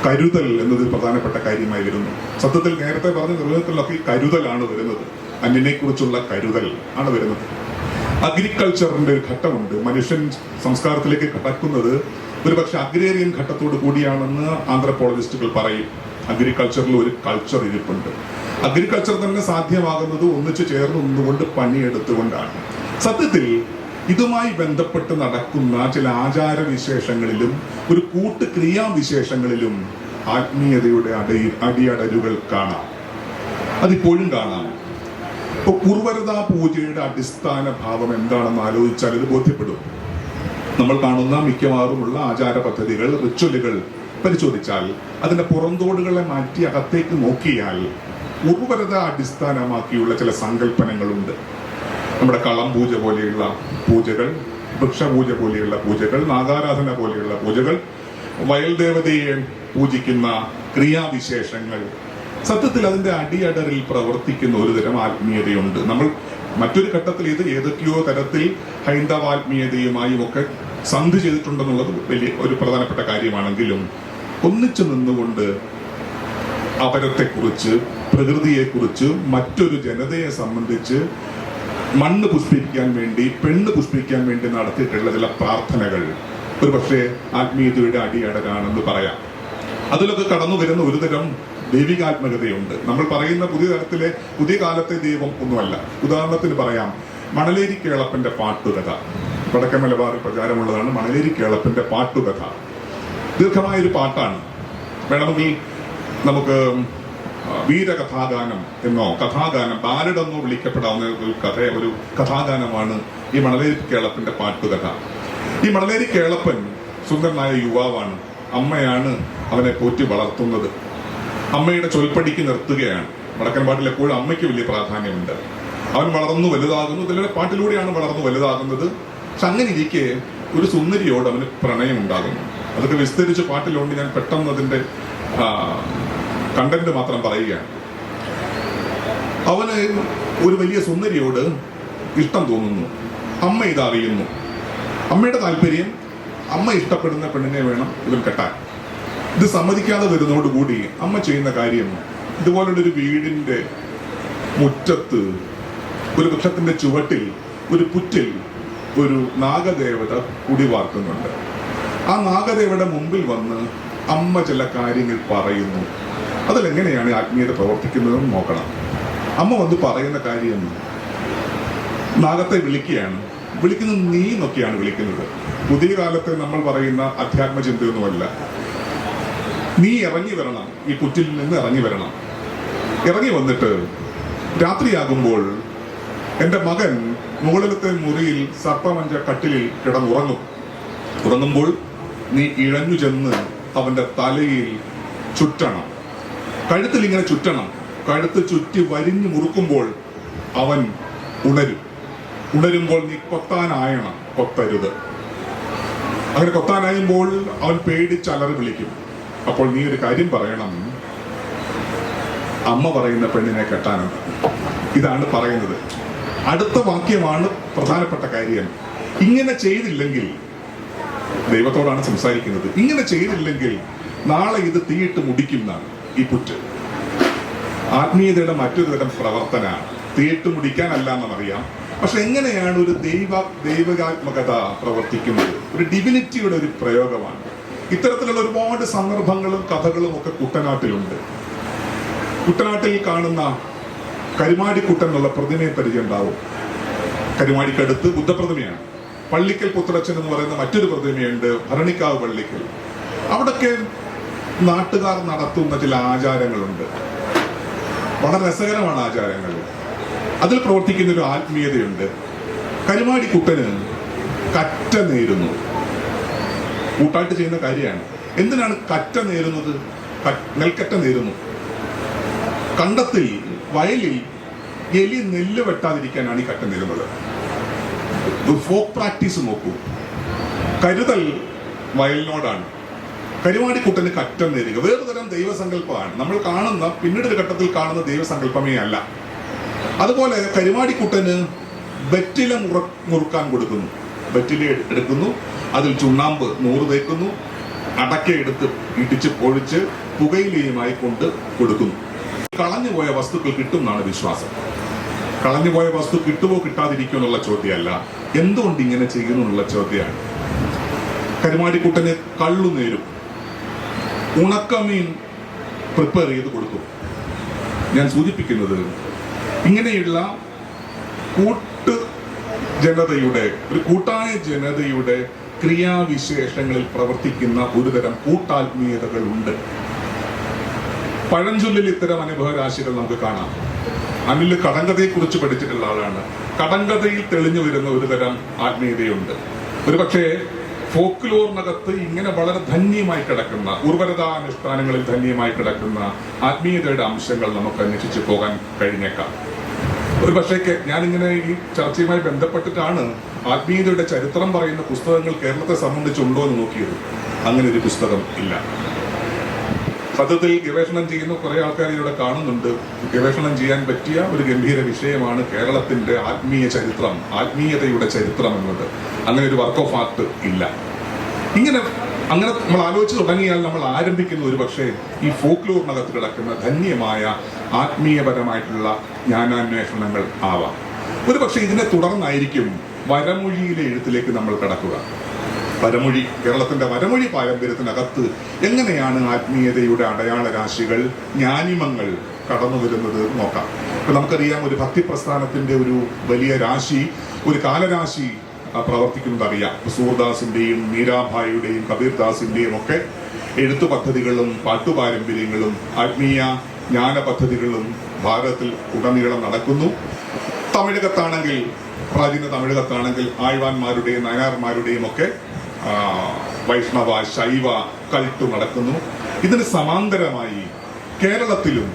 കരുതൽ എന്നതൊരു പ്രധാനപ്പെട്ട കാര്യമായി വരുന്നു. സത്യത്തിൽ നേരത്തെ പറഞ്ഞ നിർവചനത്തിലൊക്കെ ഈ കരുതലാണ് വരുന്നത്, അന്യനെ കുറിച്ചുള്ള കരുതൽ ആണ് വരുന്നത്. അഗ്രികൾച്ചറിന്റെ ഒരു ഘട്ടമുണ്ട്. മനുഷ്യൻ സംസ്കാരത്തിലേക്ക് കടക്കുന്നത് ഒരുപക്ഷെ അഗ്രേറിയൻ ഘട്ടത്തോട് കൂടിയാണെന്ന് ആന്ത്രപ്പോളജിസ്റ്റുകൾ പറയും. അഗ്രികൾച്ചറിൽ ഒരു കൾച്ചർ ഇരിപ്പുണ്ട്. അഗ്രികൾച്ചർ തന്നെ സാധ്യമാകുന്നത് ഒന്നിച്ചു ചേർന്ന് നിന്നുകൊണ്ട് പണിയെടുത്തുകൊണ്ടാണ്. സത്യത്തിൽ ഇതുമായി ബന്ധപ്പെട്ട് നടക്കുന്ന ചില ആചാരവിശേഷങ്ങളിലും ഒരു കൂട്ട് ക്രിയാവിശേഷങ്ങളിലും ആത്മീയതയുടെ അടിയടരുകൾ കാണാം. അതിപ്പോഴും കാണാം. ഇപ്പൊ ഉർവരതാ പൂജയുടെ അടിസ്ഥാന ഭാവം എന്താണെന്ന് ആലോചിച്ചാൽ ഇത് ബോധ്യപ്പെടും. നമ്മൾ കാണുന്ന മിക്കവാറുമുള്ള ആചാര പദ്ധതികൾ, റിച്വലുകൾ പരിശോധിച്ചാൽ അതിന്റെ പുറന്തോടുകളെ മാറ്റി അകത്തേക്ക് നോക്കിയാൽ ഉർവരത അടിസ്ഥാനമാക്കിയുള്ള ചില സങ്കല്പനങ്ങളുണ്ട്. നമ്മുടെ കളം പൂജ പോലെയുള്ള പൂജകൾ, വൃക്ഷപൂജ പോലെയുള്ള പൂജകൾ, നാഗാരാധന പോലെയുള്ള പൂജകൾ, വയൽ ദേവതയെ പൂജിക്കുന്ന ക്രിയാവിശേഷങ്ങൾ, സത്യത്തിൽ അതിന്റെ അടിയടറിൽ പ്രവർത്തിക്കുന്ന ഒരു തരം ആത്മീയതയുണ്ട്. നമ്മൾ മറ്റൊരു ഘട്ടത്തിൽ ഇത് ഏതൊക്കെയോ തരത്തിൽ ഹൈന്ദവാത്മീയതയുമായും ഒക്കെ സന്ധി ചെയ്തിട്ടുണ്ടെന്നുള്ളത് വലിയ ഒരു പ്രധാനപ്പെട്ട കാര്യമാണെങ്കിലും ഒന്നിച്ചു നിന്നുകൊണ്ട് അപരത്തെക്കുറിച്ച്, പ്രകൃതിയെക്കുറിച്ച്, മറ്റൊരു ജനതയെ സംബന്ധിച്ച് മണ്ണ് പുഷ്പിക്കാൻ വേണ്ടി, പെണ്ണ് പുഷ്പിക്കാൻ വേണ്ടി നടത്തിയിട്ടുള്ള ചില പ്രാർത്ഥനകൾ ഒരു പക്ഷേ ആത്മീയതയുടെ അടിയടരാണെന്ന് പറയാം. അതിലൊക്കെ കടന്നു വരുന്ന ഒരുതരം ദൈവികാത്മകതയുണ്ട്. നമ്മൾ പറയുന്ന പുതിയ കാലത്തെ ദൈവം ഒന്നുമല്ല. ഉദാഹരണത്തിന് പറയാം, മണലേരി കേളപ്പന്റെ പാട്ടുകഥ. വടക്കൻ മലബാറിൽ പ്രചാരമുള്ളതാണ് മണലേരി കേളപ്പന്റെ പാട്ടുകഥ. ദീർഘമായൊരു പാട്ടാണ്. വേണമെങ്കിൽ നമുക്ക് വീരകഥാഗാനം എന്നോ കഥാഗാനം, ബാലഡെന്നോ വിളിക്കപ്പെടാവുന്ന ഒരു കഥാഗാനമാണ് ഈ മണലേരി കേളപ്പന്റെ പാട്ടുകഥ. ഈ മണലേരി കേളപ്പൻ സുന്ദരനായ യുവാവാണ്. അമ്മയാണ് അവനെ പോറ്റി വളർത്തുന്നത്. അമ്മയുടെ ചൊൽപ്പടിക്ക് നിർത്തുകയാണ്. വടക്കൻ പാട്ടിൽ എപ്പോഴും അമ്മയ്ക്ക് വലിയ പ്രാധാന്യമുണ്ട്. അവൻ വളർന്നു വലുതാകുന്നു. ഇതിലെ പാട്ടിലൂടെയാണ് വളർന്നു വലുതാകുന്നത്. പക്ഷെ അങ്ങനെ ഇരിക്കെ ഒരു സുന്ദരിയോട് അവന് പ്രണയം ഉണ്ടാകുന്നു. അതൊക്കെ വിസ്തരിച്ച് പാട്ടിലുണ്ട്. ഞാൻ പെട്ടെന്ന് അതിന്റെ കണ്ടന്റ് മാത്രം പറയുകയാണ്. അവന് ഒരു വലിയ സുന്ദരിയോട് ഇഷ്ടം തോന്നുന്നു. അമ്മ ഇതറിയുന്നു. അമ്മയുടെ താല്പര്യം, അമ്മ ഇഷ്ടപ്പെടുന്ന പെണ്ണിനെ വേണം ഇവൻ കെട്ടാൻ. ഇത് സമ്മതിക്കാതെ വരുന്നതോടുകൂടി അമ്മ ചെയ്യുന്ന കാര്യം, ഇതുപോലുള്ളൊരു വീടിന്റെ മുറ്റത്ത് ഒരു വൃക്ഷത്തിന്റെ ചുവട്ടിൽ ഒരു പുറ്റിൽ ഒരു നാഗദേവത കുടിവാർക്കുന്നുണ്ട്. ആ നാഗദേവയുടെ മുമ്പിൽ വന്ന് അമ്മ ചില കാര്യങ്ങൾ പറയുന്നു. അതിലെങ്ങനെയാണ് ആത്മീയത പ്രവർത്തിക്കുന്നതെന്ന് നോക്കണം. അമ്മ വന്ന് പറയുന്ന കാര്യം, നാഗത്തെ വിളിക്കുകയാണ്. വിളിക്കുന്നത് നീ എന്നൊക്കെയാണ് വിളിക്കുന്നത്. പുതിയ കാലത്ത് നമ്മൾ പറയുന്ന അധ്യാത്മ ചിന്തയൊന്നുമല്ല. നീ ഇറങ്ങി വരണം, ഈ പുറ്റിൽ നിന്ന് ഇറങ്ങി വരണം. ഇറങ്ങി വന്നിട്ട് രാത്രിയാകുമ്പോൾ എൻ്റെ മകൻ മുകളിലത്തെ മുറിയിൽ സർപ്പമഞ്ച കട്ടിലിൽ കിടന്നുറങ്ങും. ഉറങ്ങുമ്പോൾ നീ ഇഴഞ്ഞു ചെന്ന് അവന്റെ തലയിൽ ചുറ്റണം, കഴുത്തിൽ ഇങ്ങനെ ചുറ്റണം. കഴുത്ത് ചുറ്റി വരിഞ്ഞു മുറുക്കുമ്പോൾ അവൻ ഉണരും. ഉണരുമ്പോൾ നീ കൊത്താനായണം, കൊത്തരുത്. അങ്ങനെ കൊത്താനായുമ്പോൾ അവൻ പേടിച്ചലറി വിളിക്കും. അപ്പോൾ നീ ഒരു കാര്യം പറയണം, അമ്മ പറയുന്ന പെണ്ണിനെ കെട്ടാനുണ്ട്. ഇതാണ് പറയുന്നത്. അടുത്ത വാക്യമാണ് പ്രധാനപ്പെട്ട കാര്യം. ഇങ്ങനെ ചെയ്തില്ലെങ്കിൽ, ദൈവത്തോടാണ് സംസാരിക്കുന്നത്, ഇങ്ങനെ ചെയ്തില്ലെങ്കിൽ നാളെ ഇത് തീയിട്ട് മുടിക്കുന്നതാണ് ഈ പുറ്റ്. ആത്മീയതയുടെ മറ്റൊരു തരം പ്രവർത്തനമാണ്. തീയിട്ട് മുടിക്കാനല്ല എന്നറിയാം. പക്ഷെ എങ്ങനെയാണ് ഒരു ദൈവികാത്മകത പ്രവർത്തിക്കുന്നത്? ഒരു ഡിവിനിറ്റിയുടെ ഒരു പ്രയോഗമാണ്. ഇത്തരത്തിലുള്ള ഒരുപാട് സന്ദർഭങ്ങളും കഥകളും ഒക്കെ കുട്ടനാട്ടിലുണ്ട്. കുട്ടനാട്ടിൽ കാണുന്ന കരുമാടിക്കുട്ടൻ എന്നുള്ള പ്രതിമയെ പരിചയം ഉണ്ടാവും. കരുമാടിക്കടുത്ത് ബുദ്ധപ്രതിമയാണ്. പള്ളിക്കൽ പുത്രച്ചൻ എന്ന് പറയുന്ന മറ്റൊരു പ്രതിമയുണ്ട്, ഭരണിക്കാവ് പള്ളിക്കൽ. അവിടൊക്കെ നാട്ടുകാർ നടത്തുന്ന ചില ആചാരങ്ങളുണ്ട്. വളരെ രസകരമാണ് ആചാരങ്ങൾ. അതിൽ പ്രവർത്തിക്കുന്ന ഒരു ആത്മീയതയുണ്ട്. കരുമാടിക്കുട്ടന് കറ്റ നേരുന്നു. കൂട്ടായിട്ട് ചെയ്യുന്ന കാര്യമാണ്. എന്തിനാണ് കറ്റ നേരുന്നത്? നെൽക്കറ്റ നേരുന്നു. കണ്ടത്തിൽ, വയലിൽ എലി നെല്ല് വെട്ടാതിരിക്കാനാണ് ഈ കറ്റ നേരുന്നത്. ഫോക്ക് പ്രാക്ടീസ് നോക്കൂ. കരുതൽ വയലിനോടാണ്. കരുമാടിക്കുട്ടന് കറ്റ നേരുക വേറൊരു തരം ദൈവസങ്കല്പമാണ്. നമ്മൾ കാണുന്ന, പിന്നീട് ഒരു ഘട്ടത്തിൽ കാണുന്ന ദൈവസങ്കല്പമേ അല്ല. അതുപോലെ കരുമാടിക്കുട്ടന് വെറ്റില മുറുക്കാൻ കൊടുക്കുന്നു. വെറ്റില എടുക്കുന്നു, അതിൽ ചുണ്ണാമ്പ് 100 തേക്കുന്നു, അടക്ക എടുത്ത് ഇടിച്ച് പൊഴിച്ച് പുകയിലയുമായി കൊണ്ട് കൊടുക്കുന്നു. കളഞ്ഞുപോയ വസ്തുക്കൾ കിട്ടും എന്നാണ് വിശ്വാസം. കളഞ്ഞുപോയ വസ്തു കിട്ടുമോ കിട്ടാതിരിക്കുമോ എന്നുള്ള ചോദ്യമല്ല, എന്തുകൊണ്ട് ഇങ്ങനെ ചെയ്യുന്നു എന്നുള്ള ചോദ്യമാണ്. കരുമാടിക്കുട്ടന് കള്ളു നേരും, ഉണക്കമീൻ പ്രിപ്പയർ ചെയ്ത് കൊടുക്കും. ഞാൻ സൂചിപ്പിക്കുന്നത്, ഇങ്ങനെയുള്ള കൂട്ട് ജനതയുടെ, ഒരു കൂട്ടായ ജനതയുടെ ക്രിയാവിശേഷങ്ങളിൽ പ്രവർത്തിക്കുന്ന ഒരുതരം കൂട്ടാത്മീയതകൾ ഉണ്ട്. പഴഞ്ചൊല്ലിൽ ഇത്തരം അനുഭവരാശികൾ നമുക്ക് കാണാം. അനിൽ കടങ്കഥയെ കുറിച്ച് പഠിച്ചിട്ടുള്ള ആളാണ്. കടങ്കഥയിൽ തെളിഞ്ഞു വരുന്ന ഒരുതരം ആത്മീയതയുണ്ട്. ഒരുപക്ഷെ ഫോക്ലോറിനകത്ത് ഇങ്ങനെ വളരെ ധന്യമായി കിടക്കുന്ന, ഉർവരതാനുഷ്ഠാനങ്ങളിൽ ധന്യമായി കിടക്കുന്ന ആത്മീയതയുടെ അംശങ്ങൾ നമുക്ക് അന്വേഷിച്ച് പോകാൻ കഴിഞ്ഞേക്കാം. ഒരു പക്ഷേ ഞാനിങ്ങനെ ഈ ചർച്ചയുമായി ബന്ധപ്പെട്ടിട്ടാണ് ആത്മീയതയുടെ ചരിത്രം പറയുന്ന പുസ്തകങ്ങൾ കേരളത്തെ സംബന്ധിച്ചുണ്ടോ എന്ന് നോക്കിയത്. അങ്ങനെ ഒരു പുസ്തകം ഇല്ല. സത്യത്തിൽ ഗവേഷണം ചെയ്യുന്ന കുറെ ആൾക്കാർ ഇവിടെ കാണുന്നുണ്ട്. ഗവേഷണം ചെയ്യാൻ പറ്റിയ ഒരു ഗംഭീര വിഷയമാണ് കേരളത്തിന്റെ ആത്മീയ ചരിത്രം, ആത്മീയതയുടെ ചരിത്രം എന്നത്. അങ്ങനെ ഒരു വർക്ക് ഓഫ് ആർട്ട് ഇല്ല. അങ്ങനെ നമ്മൾ ആലോചിച്ച് തുടങ്ങിയാൽ നമ്മൾ ആരംഭിക്കുന്ന ഒരു പക്ഷേ ഈ ഫോക്ലോറിനകത്ത് കിടക്കുന്ന ധന്യമായ ആത്മീയപരമായിട്ടുള്ള ജ്ഞാനാന്വേഷണങ്ങൾ ആവാം. ഒരു പക്ഷേ ഇതിനെ തുടർന്നായിരിക്കും വരമൊഴിയിലെ എഴുത്തിലേക്ക് നമ്മൾ കടക്കുക. വരമൊഴി, കേരളത്തിന്റെ വരമൊഴി പാരമ്പര്യത്തിനകത്ത് എങ്ങനെയാണ് ആത്മീയതയുടെ അടയാള രാശികൾ, ജ്ഞാനിമങ്ങൾ കടന്നു വരുന്നത് നോക്കാം. ഇപ്പൊ നമുക്കറിയാം, ഒരു ഭക്തി പ്രസ്ഥാനത്തിന്റെ ഒരു വലിയ രാശി, ഒരു കാലരാശി പ്രവർത്തിക്കുന്നത് അറിയാം. സൂർദാസിന്റെയും മീരാഭായിയുടെയും കബീർദാസിന്റെയും ഒക്കെ എഴുത്തു പദ്ധതികളും പാട്ടുപാരമ്പര്യങ്ങളും ആത്മീയ ജ്ഞാന പദ്ധതികളും ഭാരതത്തിൽ ഉടനീളം നടക്കുന്നു. തമിഴകത്താണെങ്കിൽ, പ്രാചീന തമിഴകത്താണെങ്കിൽ ആഴ്വാന്മാരുടെയും നയനാർമാരുടെയും ഒക്കെ വൈഷ്ണവ ശൈവ കൾട്ട് നടക്കുന്നു. ഇതിന് സമാന്തരമായി കേരളത്തിലും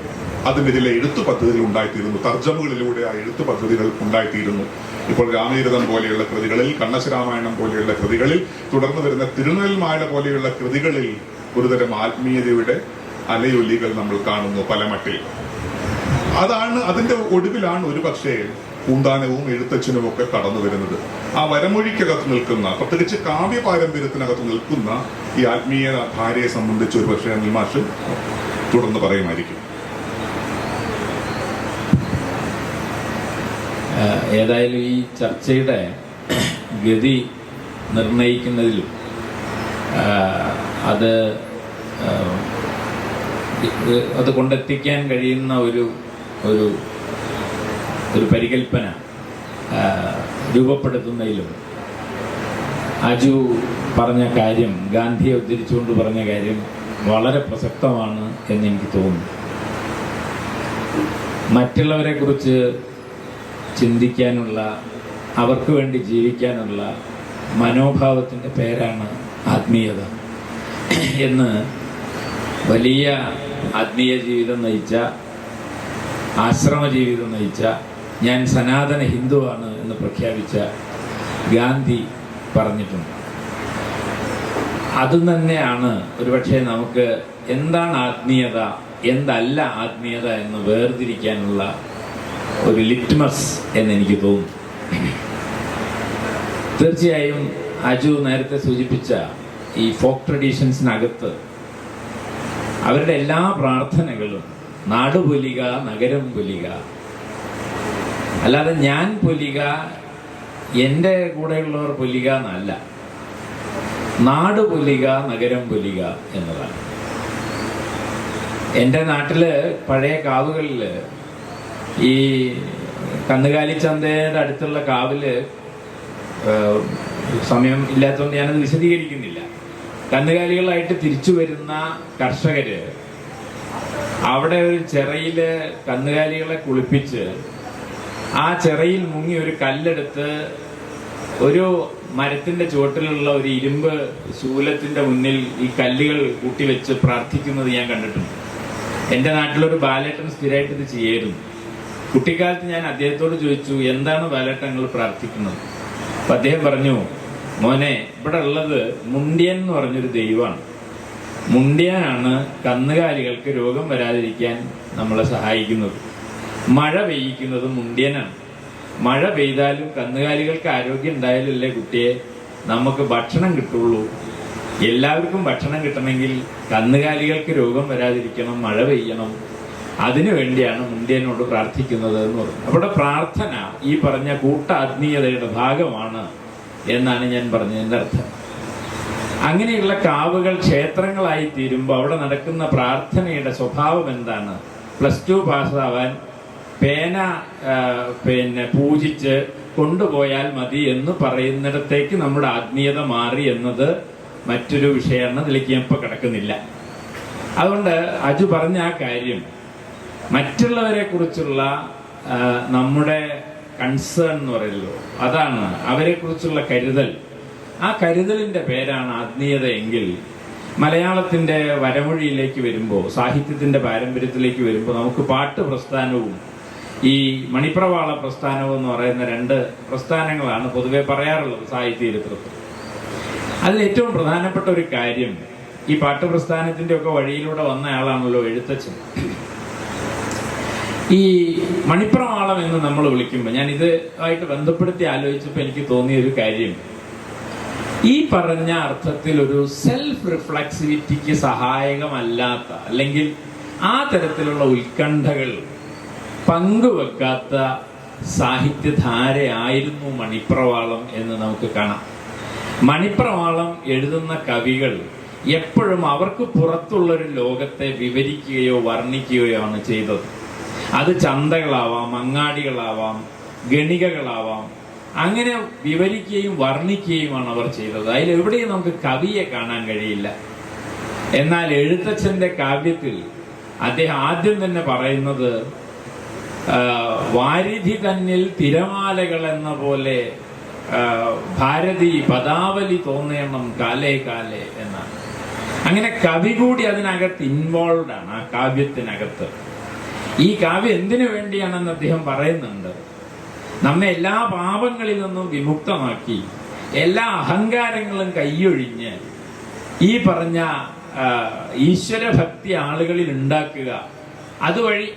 അതിൻ്റെ ചില എഴുത്തു പദ്ധതികൾ ഉണ്ടായിത്തീരുന്നു. തർജ്ജമകളിലൂടെ ആ എഴുത്തു പദ്ധതികൾ ഉണ്ടായിത്തീരുന്നു. ഇപ്പോൾ രാമചരിതം പോലെയുള്ള കൃതികളിൽ, കണ്ണശരാമായണം പോലെയുള്ള കൃതികളിൽ, തുടർന്ന് വരുന്ന തിരുനെൽമാല പോലെയുള്ള കൃതികളിൽ ഒരുതരം ആത്മീയതയുടെ അലയൊലികൾ നമ്മൾ കാണുന്നു പല മട്ടിൽ. അതിന്റെ ഒടുവിലാണ് ഒരു പക്ഷേ പൂന്താനവും എഴുത്തച്ഛനും ഒക്കെ കടന്നു വരുന്നത്. ആ വരമൊഴിക്കകത്ത് നിൽക്കുന്ന, പ്രത്യേകിച്ച് കാവ്യ പാരമ്പര്യത്തിനകത്ത് നിൽക്കുന്ന ഈ ആത്മീയ ധാരയെ സംബന്ധിച്ച് ഒരു പക്ഷേ അനിൽ മാഷ് തുടർന്ന് പറയുമായിരിക്കും. ഏതായാലും ഈ ചർച്ചയുടെ ഗതി നിർണയിക്കുന്നതിലും അത് കൊണ്ടെത്തിക്കാൻ കഴിയുന്ന ഒരു പരികൽപ്പന രൂപപ്പെടുത്തുന്നതിലും അജു പറഞ്ഞ കാര്യം, ഗാന്ധിയെ ഉദ്ധരിച്ചുകൊണ്ട് പറഞ്ഞ കാര്യം വളരെ പ്രസക്തമാണ് എന്നെനിക്ക് തോന്നുന്നു. മറ്റുള്ളവരെ കുറിച്ച് ചിന്തിക്കാനുള്ള, അവർക്ക് വേണ്ടി ജീവിക്കാനുള്ള മനോഭാവത്തിൻ്റെ പേരാണ് ആത്മീയത എന്ന് വലിയ ആത്മീയ ജീവിതം നയിച്ച, ആശ്രമ ജീവിതം നയിച്ച, ഞാൻ സനാതന ഹിന്ദുവാണ് എന്ന് പ്രഖ്യാപിച്ച ഗാന്ധി പറഞ്ഞിട്ടുണ്ട്. അത് തന്നെയാണ് ഒരുപക്ഷെ നമുക്ക് എന്താണ് ആത്മീയത, എന്തല്ല ആത്മീയത എന്ന് വേർതിരിക്കാനുള്ള ഒരു ലിറ്റ്മസ് എന്നെനിക്ക് തോന്നുന്നു. തീർച്ചയായും അജു നേരത്തെ സൂചിപ്പിച്ച ഈ ഫോക്ക് ട്രഡീഷൻസിനകത്ത് അവരുടെ എല്ലാ പ്രാർത്ഥനകളും നാട് പൊലിക, നഗരം പൊലിക, അല്ലാതെ ഞാൻ പൊലിക, എൻ്റെ കൂടെയുള്ളവർ പൊലിക എന്നല്ല. നാട് പൊലിക, നഗരം പൊലിക എന്നതാണ്. എൻ്റെ നാട്ടില് പഴയ കാവുകളിൽ ഈ കന്നുകാലി ചന്തയുടെ അടുത്തുള്ള കാവില്, സമയം ഇല്ലാത്തതുകൊണ്ട് ഞാനത് വിശദീകരിക്കുന്നില്ല, കന്നുകാലികളായിട്ട് തിരിച്ചു വരുന്ന കർഷകര് അവിടെ ഒരു ചിറയില് കന്നുകാലികളെ കുളിപ്പിച്ച് ആ ചിറയിൽ മുങ്ങി ഒരു കല്ലെടുത്ത് ഒരു മരത്തിന്റെ ചുവട്ടിലുള്ള ഒരു ഇരുമ്പ് ശൂലത്തിന്റെ മുന്നിൽ ഈ കല്ലുകൾ കൂട്ടിവെച്ച് പ്രാർത്ഥിക്കുന്നത് ഞാൻ കണ്ടിട്ടുണ്ട്. എൻ്റെ നാട്ടിലൊരു ബാലേട്ടൻ സ്ഥിരമായിട്ട് ഇത് ചെയ്യായിരുന്നു. കുട്ടിക്കാലത്ത് ഞാൻ അദ്ദേഹത്തോട് ചോദിച്ചു, എന്താണ് ബാലേട്ടങ്ങൾ പ്രാർത്ഥിക്കുന്നത്? അപ്പൊ അദ്ദേഹം പറഞ്ഞു, മോനെ, ഇവിടെ ഉള്ളത് മുണ്ട്യൻ എന്ന് പറഞ്ഞൊരു ദൈവമാണ്. മുണ്ട്യനാണ് കന്നുകാലികൾക്ക് രോഗം വരാതിരിക്കാൻ നമ്മളെ സഹായിക്കുന്നത്. മഴ പെയ്യിക്കുന്നത് മുണ്ട്യനാണ്. മഴ പെയ്താലും കന്നുകാലികൾക്ക് ആരോഗ്യം ഉണ്ടായാലല്ലേ കുട്ടിയെ നമുക്ക് ഭക്ഷണം കിട്ടുള്ളൂ. എല്ലാവർക്കും ഭക്ഷണം കിട്ടണമെങ്കിൽ കന്നുകാലികൾക്ക് രോഗം വരാതിരിക്കണം, മഴ പെയ്യണം. അതിനു വേണ്ടിയാണ് മുണ്ട്യനോട് പ്രാർത്ഥിക്കുന്നത് എന്ന് പറഞ്ഞു. അവിടെ പ്രാർത്ഥന ഈ പറഞ്ഞ കൂട്ടാത്മീയതയുടെ ഭാഗമാണ് എന്നാണ് ഞാൻ പറഞ്ഞതിൻ്റെ അർത്ഥം. അങ്ങനെയുള്ള കാവുകൾ ക്ഷേത്രങ്ങളായി തീരുമ്പോൾ അവിടെ നടക്കുന്ന പ്രാർത്ഥനയുടെ സ്വഭാവം എന്താണ്? +2 പാസ്സാവാൻ പേന പൂജിച്ച് കൊണ്ടുപോയാൽ മതി എന്ന് പറയുന്നിടത്തേക്ക് നമ്മുടെ ആത്മീയത മാറി എന്നത് മറ്റൊരു വിഷയമാണ്. അതിലേക്ക് ഞാൻ ഇപ്പൊ കിടക്കുന്നില്ല. അതുകൊണ്ട് അജു പറഞ്ഞ ആ കാര്യം, മറ്റുള്ളവരെ കുറിച്ചുള്ള നമ്മുടെ കൺസേൺ എന്ന് പറയുമല്ലോ, അതാണ് അവരെ കുറിച്ചുള്ള കരുതൽ. ആ കരുതലിന്റെ പേരാണ് ആത്മീയത എങ്കിൽ മലയാളത്തിന്റെ വരമൊഴിയിലേക്ക് വരുമ്പോൾ, സാഹിത്യത്തിന്റെ പാരമ്പര്യത്തിലേക്ക് വരുമ്പോൾ, നമുക്ക് പാട്ട് പ്രസ്ഥാനവും ഈ മണിപ്രവാള പ്രസ്ഥാനവും എന്ന് പറയുന്ന രണ്ട് പ്രസ്ഥാനങ്ങളാണ് പൊതുവെ പറയാറുള്ളത് സാഹിത്യ ചരിത്രത്തിൽ. അതിൽ ഏറ്റവും പ്രധാനപ്പെട്ട ഒരു കാര്യം, ഈ പാട്ട് പ്രസ്ഥാനത്തിന്റെ ഒക്കെ വഴിയിലൂടെ വന്ന ആളാണല്ലോ എഴുത്തച്ഛൻ. ഈ മണിപ്രവാളം എന്ന് നമ്മൾ വിളിക്കുമ്പോൾ, ഞാൻ ഇതുമായിട്ട് ബന്ധപ്പെടുത്തി ആലോചിച്ചപ്പോൾ എനിക്ക് തോന്നിയ ഒരു കാര്യം, ഈ പറഞ്ഞ അർത്ഥത്തിൽ ഒരു സെൽഫ് റിഫ്ലക്സിവിറ്റിക്ക് സഹായകമല്ലാത്ത, അല്ലെങ്കിൽ ആ തരത്തിലുള്ള ഉത്കണ്ഠകൾ പങ്കുവെക്കാത്ത സാഹിത്യധാരയായിരുന്നു മണിപ്രവാളം എന്ന് നമുക്ക് കാണാം. മണിപ്രവാളം എഴുതുന്ന കവികൾ എപ്പോഴും അവർക്ക് പുറത്തുള്ളൊരു ലോകത്തെ വിവരിക്കുകയോ വർണ്ണിക്കുകയോ ആണ് ചെയ്തത്. അത് ചന്തകളാവാം, അങ്ങാടികളാവാം, ഗണികകളാവാം, അങ്ങനെ വിവരിക്കുകയും വർണ്ണിക്കുകയുമാണ് അവർ ചെയ്തത്. അതിലെവിടെയും നമുക്ക് കവിയെ കാണാൻ കഴിയില്ല. എന്നാൽ എഴുത്തച്ഛന്റെ കാവ്യത്തിൽ അദ്ദേഹം ആദ്യം തന്നെ പറയുന്നത്, വാരിധി തന്നിൽ തിരമാലകൾ എന്ന പോലെ ഭാരതി പദാവലി തോന്നേണം കാലേ കാലേ എന്നാണ്. അങ്ങനെ കവി കൂടി അതിനകത്ത് ഇൻവോൾവ് ആണ്, ആ കാവ്യത്തിനകത്ത്. ഈ കാവ്യം എന്തിനു വേണ്ടിയാണെന്ന് അദ്ദേഹം പറയുന്നുണ്ട്. നമ്മെ എല്ലാ പാപങ്ങളിൽ നിന്നും വിമുക്തമാക്കി, എല്ലാ അഹങ്കാരങ്ങളും കൈയൊഴിഞ്ഞ് ഈ പറഞ്ഞ ഈശ്വരഭക്തി ആളുകളിൽ ഉണ്ടാക്കുക, അതുവഴി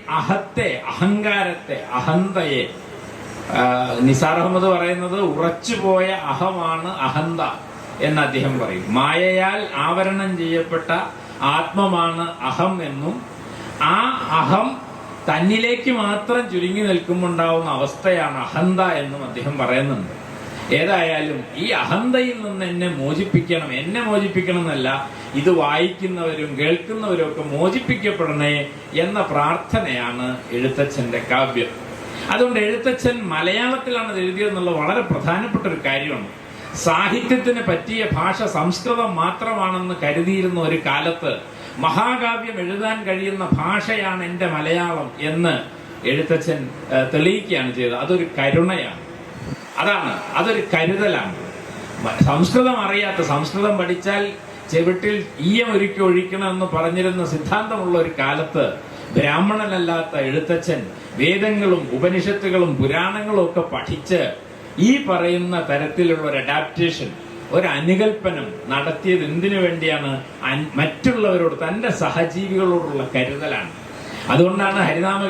അഹങ്കാരത്തെ, അഹന്തയെ, നിസാർ അഹമ്മദ് പറയുന്നത് ഉറച്ചുപോയ അഹമാണ് അഹന്ത എന്ന് അദ്ദേഹം പറയും. മായയാൽ ആവരണം ചെയ്യപ്പെട്ട ആത്മമാണ് അഹം എന്നും, ആ അഹം തന്നിലേക്ക് മാത്രം ചുരുങ്ങി നിൽക്കുമ്പോണ്ടാവുന്ന അവസ്ഥയാണ് അഹന്ത എന്നും അദ്ദേഹം പറയുന്നുണ്ട്. ഏതായാലും ഈ അഹന്തയിൽ നിന്ന് എന്നെ മോചിപ്പിക്കണം എന്നല്ല, ഇത് വായിക്കുന്നവരും കേൾക്കുന്നവരും ഒക്കെ മോചിപ്പിക്കപ്പെടണേ എന്ന പ്രാർത്ഥനയാണ് എഴുത്തച്ഛന്റെ കാവ്യം. അതുകൊണ്ട് എഴുത്തച്ഛൻ മലയാളത്തിലാണ് എഴുതിയതെന്നുള്ള വളരെ പ്രധാനപ്പെട്ട ഒരു കാര്യമാണ്. സാഹിത്യത്തിന് പറ്റിയ ഭാഷ സംസ്കൃതം മാത്രമാണെന്ന് കരുതിയിരുന്ന ഒരു കാലത്ത് മഹാകാവ്യം എഴുതാൻ കഴിയുന്ന ഭാഷയാണ് എൻ്റെ മലയാളം എന്ന് എഴുത്തച്ഛൻ തെളിയിക്കുകയാണ് ചെയ്തത്. അതൊരു കരുണയാണ്, അതൊരു കരുതലാണ്. സംസ്കൃതം അറിയാത്ത, സംസ്കൃതം പഠിച്ചാൽ ചെവിട്ടിൽ ഈയം ഒരുക്കി ഒഴിക്കണമെന്ന് പറഞ്ഞിരുന്ന സിദ്ധാന്തമുള്ള ഒരു കാലത്ത് ബ്രാഹ്മണനല്ലാത്ത എഴുത്തച്ഛൻ വേദങ്ങളും ഉപനിഷത്തുകളും പുരാണങ്ങളും ഒക്കെ പഠിച്ച് ഈ പറയുന്ന തരത്തിലുള്ള ഒരു അഡാപ്റ്റേഷൻ, ഒരു അനുകൽപ്പനം നടത്തിയത് എന്തിനു വേണ്ടിയാണ്? മറ്റുള്ളവരോട്, തന്റെ സഹജീവികളോടുള്ള കരുതലാണ്. അതുകൊണ്ടാണ് ഹരിനാമ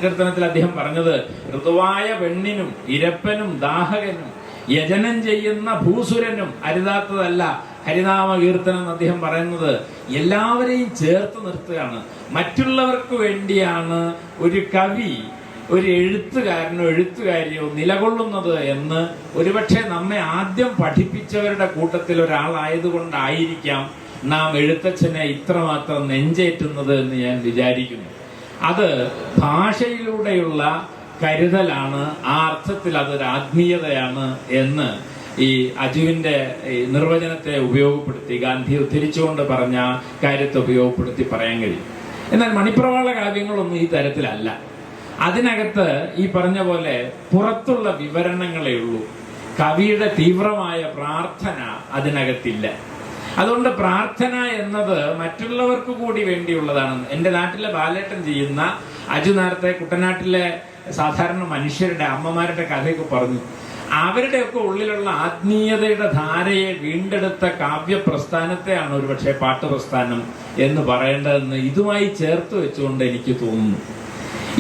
കീർത്തനത്തിൽ അദ്ദേഹം പറഞ്ഞത്, ഋതുവായ പെണ്ണിനും ഇരപ്പനും ദാഹകനും യജനം ചെയ്യുന്ന ഭൂസുരനും അരുതാത്തതല്ല ഹരിനാമ കീർത്തനം എന്ന് അദ്ദേഹം പറയുന്നത്. എല്ലാവരെയും ചേർത്ത് നിർത്തുകയാണ്. മറ്റുള്ളവർക്ക് വേണ്ടിയാണ് ഒരു കവി, ഒരു എഴുത്തുകാരനോ എഴുത്തുകാരിയോ നിലകൊള്ളുന്നത് എന്ന് ഒരുപക്ഷെ നമ്മെ ആദ്യം പഠിപ്പിച്ചവരുടെ കൂട്ടത്തിൽ ഒരാളായതുകൊണ്ടായിരിക്കാം നാം എഴുത്തച്ഛനെ ഇത്രമാത്രം നെഞ്ചേറ്റുന്നത് എന്ന് ഞാൻ വിചാരിക്കുന്നു. അത് ഭാഷയിലൂടെയുള്ള കരുതലാണ്, ആ അർത്ഥത്തിൽ അതൊരു ആത്മീയതയാണ് എന്ന് ഈ അജുവിന്റെ നിർവചനത്തെ ഉപയോഗപ്പെടുത്തി, ഗാന്ധി ഉദ്ധരിച്ചുകൊണ്ട് പറഞ്ഞ കാര്യത്തെ ഉപയോഗപ്പെടുത്തി പറയാൻ കഴിയും. എന്നാൽ മണിപ്രവാള കാവ്യങ്ങളൊന്നും ഈ തരത്തിലല്ല. അതിനകത്ത് ഈ പറഞ്ഞ പോലെ പുറത്തുള്ള വിവരണങ്ങളേ ഉള്ളൂ. കവിയുടെ തീവ്രമായ പ്രാർത്ഥന അതിനകത്തില്ല. അതുകൊണ്ട് പ്രാർത്ഥന എന്നത് മറ്റുള്ളവർക്ക് കൂടി വേണ്ടിയുള്ളതാണ്. എൻ്റെ നാട്ടിലെ ബാലേട്ടൻ ചെയ്യുന്ന, അജു നേരത്തെ കുട്ടനാട്ടിലെ സാധാരണ മനുഷ്യരുടെ അമ്മമാരുടെ കഥയൊക്കെ പറഞ്ഞു, അവരുടെയൊക്കെ ഉള്ളിലുള്ള ആത്മീയതയുടെ ധാരയെ വീണ്ടെടുത്ത കാവ്യ പ്രസ്ഥാനത്തെയാണ് ഒരുപക്ഷെ പാട്ടുപ്രസ്ഥാനം എന്ന് പറയേണ്ടതെന്ന് ഇതുമായി ചേർത്ത് വെച്ചുകൊണ്ട് എനിക്ക് തോന്നുന്നു.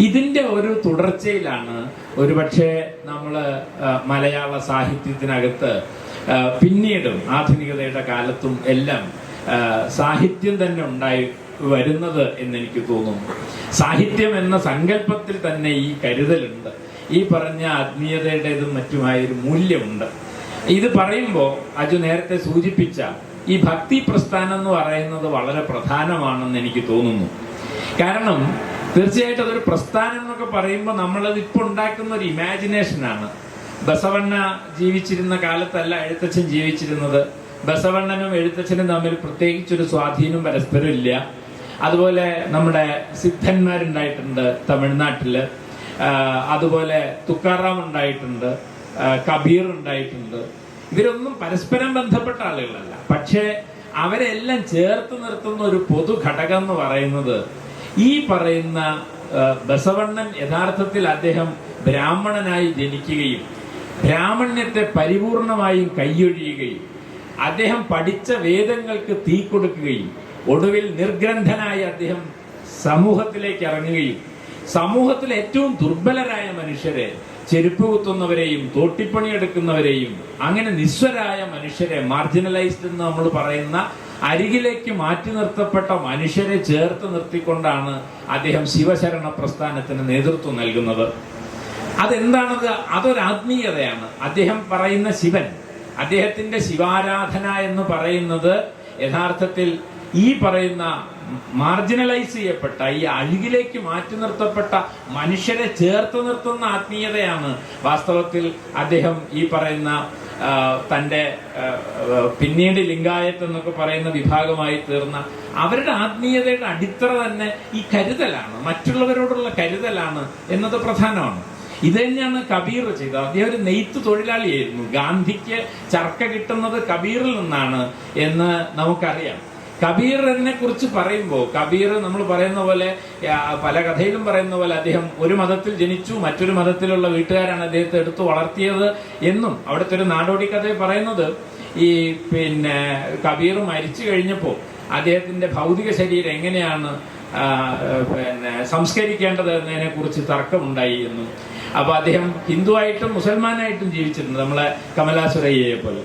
ഇതിന്റെ ഒരു തുടർച്ചയിലാണ് ഒരുപക്ഷെ നമ്മൾ മലയാള സാഹിത്യത്തിനകത്ത് പിന്നീടും ആധുനികതയുടെ കാലത്തും എല്ലാം സാഹിത്യം തന്നെ ഉണ്ടായി വരുന്നത് എന്നെനിക്ക് തോന്നുന്നു. സാഹിത്യം എന്ന സങ്കല്പത്തിൽ തന്നെ ഈ കരുതലുണ്ട്, ഈ പറഞ്ഞ ആത്മീയതയുടേതും മറ്റുമായൊരു മൂല്യമുണ്ട്. ഇത് പറയുമ്പോൾ അജു നേരത്തെ സൂചിപ്പിച്ച ഈ ഭക്തി പ്രസ്ഥാനം എന്ന് പറയുന്നത് വളരെ പ്രധാനമാണെന്ന് എനിക്ക് തോന്നുന്നു. കാരണം തീർച്ചയായിട്ടും അതൊരു പ്രസ്ഥാനം എന്നൊക്കെ പറയുമ്പോൾ നമ്മളത് ഇപ്പൊ ഉണ്ടാക്കുന്ന ഒരു ഇമാജിനേഷനാണ്. ബസവണ്ണ ജീവിച്ചിരുന്ന കാലത്തല്ല എഴുത്തച്ഛൻ ജീവിച്ചിരുന്നത്. ബസവണ്ണനും എഴുത്തച്ഛനും തമ്മിൽ പ്രത്യേകിച്ചൊരു സ്വാധീനം പരസ്പരം ഇല്ല. അതുപോലെ നമ്മുടെ സിദ്ധന്മാരുണ്ടായിട്ടുണ്ട് തമിഴ്നാട്ടില്, അതുപോലെ തുക്കാറാം ഉണ്ടായിട്ടുണ്ട്, കബീർ ഉണ്ടായിട്ടുണ്ട്. ഇവരൊന്നും പരസ്പരം ബന്ധപ്പെട്ട ആളുകളല്ല. പക്ഷേ അവരെല്ലാം ചേർത്ത് നിർത്തുന്ന ഒരു പൊതു ഘടകം എന്ന് പറയുന്നത് ഈ പറയുന്ന ബസവണ്ണൻ യഥാർത്ഥത്തിൽ അദ്ദേഹം ബ്രാഹ്മണനായി ജനിക്കുകയും ബ്രാഹ്മണ്യത്തെ പരിപൂർണമായും കൈയൊഴിയുകയും അദ്ദേഹം പഠിച്ച വേദങ്ങൾക്ക് തീ കൊടുക്കുകയും ഒടുവിൽ നിർഗ്രന്ഥനായി അദ്ദേഹം സമൂഹത്തിലേക്ക് ഇറങ്ങുകയും സമൂഹത്തിലെ ഏറ്റവും ദുർബലരായ മനുഷ്യരെ, ചെരുപ്പ് കുത്തുന്നവരെയും തോട്ടിപ്പണിയെടുക്കുന്നവരെയും അങ്ങനെ നിസ്വരായ മനുഷ്യരെ, മാർജിനലൈസ്ഡ് എന്ന് നമ്മൾ പറയുന്ന അരികിലേക്ക് മാറ്റി നിർത്തപ്പെട്ട മനുഷ്യരെ ചേർത്ത് നിർത്തിക്കൊണ്ടാണ് അദ്ദേഹം ശിവശരണ പ്രസ്ഥാനത്തിന് നേതൃത്വം നൽകുന്നത്. അതെന്താണത്? അതൊരു ആത്മീയതയാണ്. അദ്ദേഹം പറയുന്ന ശിവൻ, അദ്ദേഹത്തിന്റെ ശിവാരാധന എന്ന് പറയുന്നത് യഥാർത്ഥത്തിൽ ഈ പറയുന്ന മാർജിനലൈസ് ചെയ്യപ്പെട്ട, ഈ അഴുകിലേക്ക് മാറ്റി നിർത്തപ്പെട്ട മനുഷ്യരെ ചേർത്ത് നിർത്തുന്ന ആത്മീയതയാണ് വാസ്തവത്തിൽ അദ്ദേഹം ഈ പറയുന്ന തന്റെ പിന്നീട് ലിംഗായത്ത് എന്നൊക്കെ പറയുന്ന വിഭാഗമായി തീർന്ന അവരുടെ ആത്മീയതയുടെ അടിത്തറ തന്നെ ഈ കരുതലാണ്, മറ്റുള്ളവരോടുള്ള കരുതലാണ് എന്നത് പ്രധാനമാണ്. ഇത് തന്നെയാണ് കബീർ ചെയ്തത്. അദ്ദേഹം ഒരു നെയ്ത്ത് തൊഴിലാളിയായിരുന്നു. ഗാന്ധിക്ക് ചർക്ക കിട്ടുന്നത് കബീറിൽ നിന്നാണ് എന്ന് നമുക്കറിയാം. കബീറിനെ കുറിച്ച് പറയുമ്പോൾ കബീർ നമ്മൾ പറയുന്ന പോലെ, പല കഥയിലും പറയുന്ന പോലെ, അദ്ദേഹം ഒരു മതത്തിൽ ജനിച്ചു, മറ്റൊരു മതത്തിലുള്ള വീട്ടുകാരാണ് അദ്ദേഹത്തെ എടുത്തു വളർത്തിയത് എന്നും അവിടുത്തെ ഒരു നാടോടി കഥയിൽ പറയുന്നത് ഈ കബീർ മരിച്ചു കഴിഞ്ഞപ്പോൾ അദ്ദേഹത്തിന്റെ ഭൗതിക ശരീരം എങ്ങനെയാണ് സംസ്കരിക്കേണ്ടത് എന്നതിനെ കുറിച്ച് തർക്കമുണ്ടായി എന്നും. അപ്പൊ അദ്ദേഹം ഹിന്ദുവായിട്ടും മുസൽമാനായിട്ടും ജീവിച്ചിരുന്നു, നമ്മളെ കമലാസുരയ്യയെ പോലെ.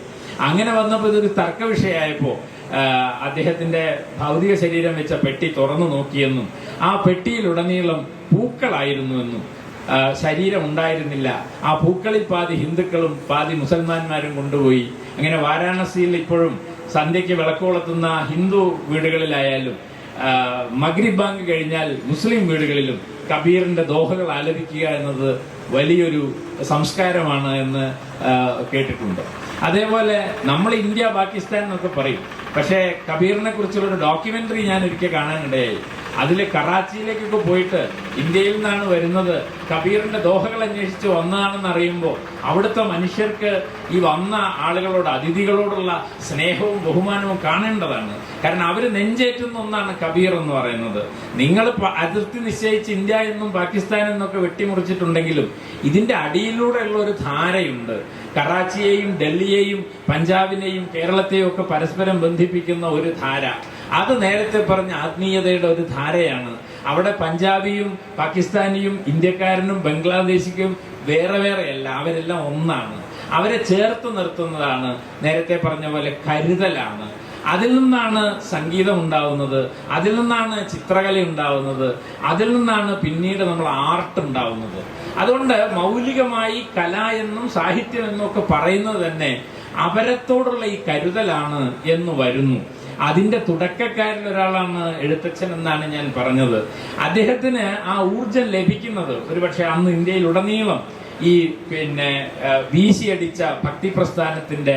അങ്ങനെ വന്നപ്പോൾ ഇതൊരു തർക്ക വിഷയമായപ്പോ അദ്ദേഹത്തിന്റെ ഭൗതിക ശരീരം വെച്ച പെട്ടി തുറന്നു നോക്കിയെന്നും ആ പെട്ടിയിലുടനീളം പൂക്കളായിരുന്നുവെന്നും ശരീരം ഉണ്ടായിരുന്നില്ല. ആ പൂക്കളിൽ പാതി ഹിന്ദുക്കളും പാതി മുസൽമാന്മാരും കൊണ്ടുപോയി. അങ്ങനെ വാരാണസിയിൽ ഇപ്പോഴും സന്ധ്യയ്ക്ക് വിളക്കുകൊളുത്തുന്ന ഹിന്ദു വീടുകളിലായാലും മഗ്രിബ് ബാങ്ക് കഴിഞ്ഞാൽ മുസ്ലിം വീടുകളിലും കബീറിന്റെ ദോഹകൾ ആലപിക്കുക എന്നത് വലിയൊരു സംസ്കാരമാണ് എന്ന് കേട്ടിട്ടുണ്ട്. അതേപോലെ നമ്മൾ ഇന്ത്യ പാകിസ്ഥാൻ എന്നൊക്കെ പറയും. പക്ഷേ കബീറിനെ കുറിച്ചുള്ള ഒരു ഡോക്യുമെന്ററി ഞാൻ ഒരിക്കൽ കാണാനിടയായി. അതിൽ കറാച്ചിയിലേക്കൊക്കെ പോയിട്ട് ഇന്ത്യയിൽ നിന്നാണ് വരുന്നത്, കബീറിന്റെ ദോഹകൾ അന്വേഷിച്ച് വന്നതാണെന്ന് അറിയുമ്പോൾ അവിടുത്തെ മനുഷ്യർക്ക് ഈ വന്ന ആളുകളോട്, അതിഥികളോടുള്ള സ്നേഹവും ബഹുമാനവും കാണേണ്ടതാണ്. കാരണം അവർ നെഞ്ചേറ്റുന്ന ഒന്നാണ് കബീർ എന്ന് പറയുന്നത്. നിങ്ങൾ അതിർത്തി നിശ്ചയിച്ച് ഇന്ത്യ എന്നും പാകിസ്ഥാൻ എന്നൊക്കെ വെട്ടിമുറിച്ചിട്ടുണ്ടെങ്കിലും ഇതിന്റെ അടിയിലൂടെയുള്ള ഒരു ധാരയുണ്ട്. കറാച്ചിയെയും ഡൽഹിയെയും പഞ്ചാബിനെയും കേരളത്തെയും ഒക്കെ പരസ്പരം ബന്ധിപ്പിക്കുന്ന ഒരു ധാര. അത് നേരത്തെ പറഞ്ഞ ആത്മീയതയുടെ ഒരു ധാരയാണ്. അവിടെ പഞ്ചാബിയും പാകിസ്ഥാനിയും ഇന്ത്യക്കാരനും ബംഗ്ലാദേശിക്കും വേറെ വേറെയല്ല, അവരെല്ലാം ഒന്നാണ്. അവരെ ചേർത്ത് നിർത്തുന്നതാണ് നേരത്തെ പറഞ്ഞ പോലെ കരുതലാണ്. അതിൽ നിന്നാണ് സംഗീതം ഉണ്ടാവുന്നത്, അതിൽ നിന്നാണ് ചിത്രകല ഉണ്ടാവുന്നത്, അതിൽ നിന്നാണ് പിന്നീട് നമ്മൾ ആർട്ട് ഉണ്ടാവുന്നത്. അതുകൊണ്ട് മൗലികമായി കല എന്നും സാഹിത്യം എന്നും ഒക്കെ പറയുന്നത് തന്നെ അപരത്തോടുള്ള ഈ കരുതലാണ് എന്ന് വരുന്നു. അതിന്റെ തുടക്കക്കാരിൽ ഒരാളാണ് എഴുത്തച്ഛൻ എന്നാണ് ഞാൻ പറഞ്ഞത്. അദ്ദേഹത്തിന് ആ ഊർജം ലഭിക്കുന്നത് ഒരുപക്ഷെ അന്ന് ഇന്ത്യയിൽ ഉടനീളം ഈ വീശിയടിച്ച ഭക്തി പ്രസ്ഥാനത്തിന്റെ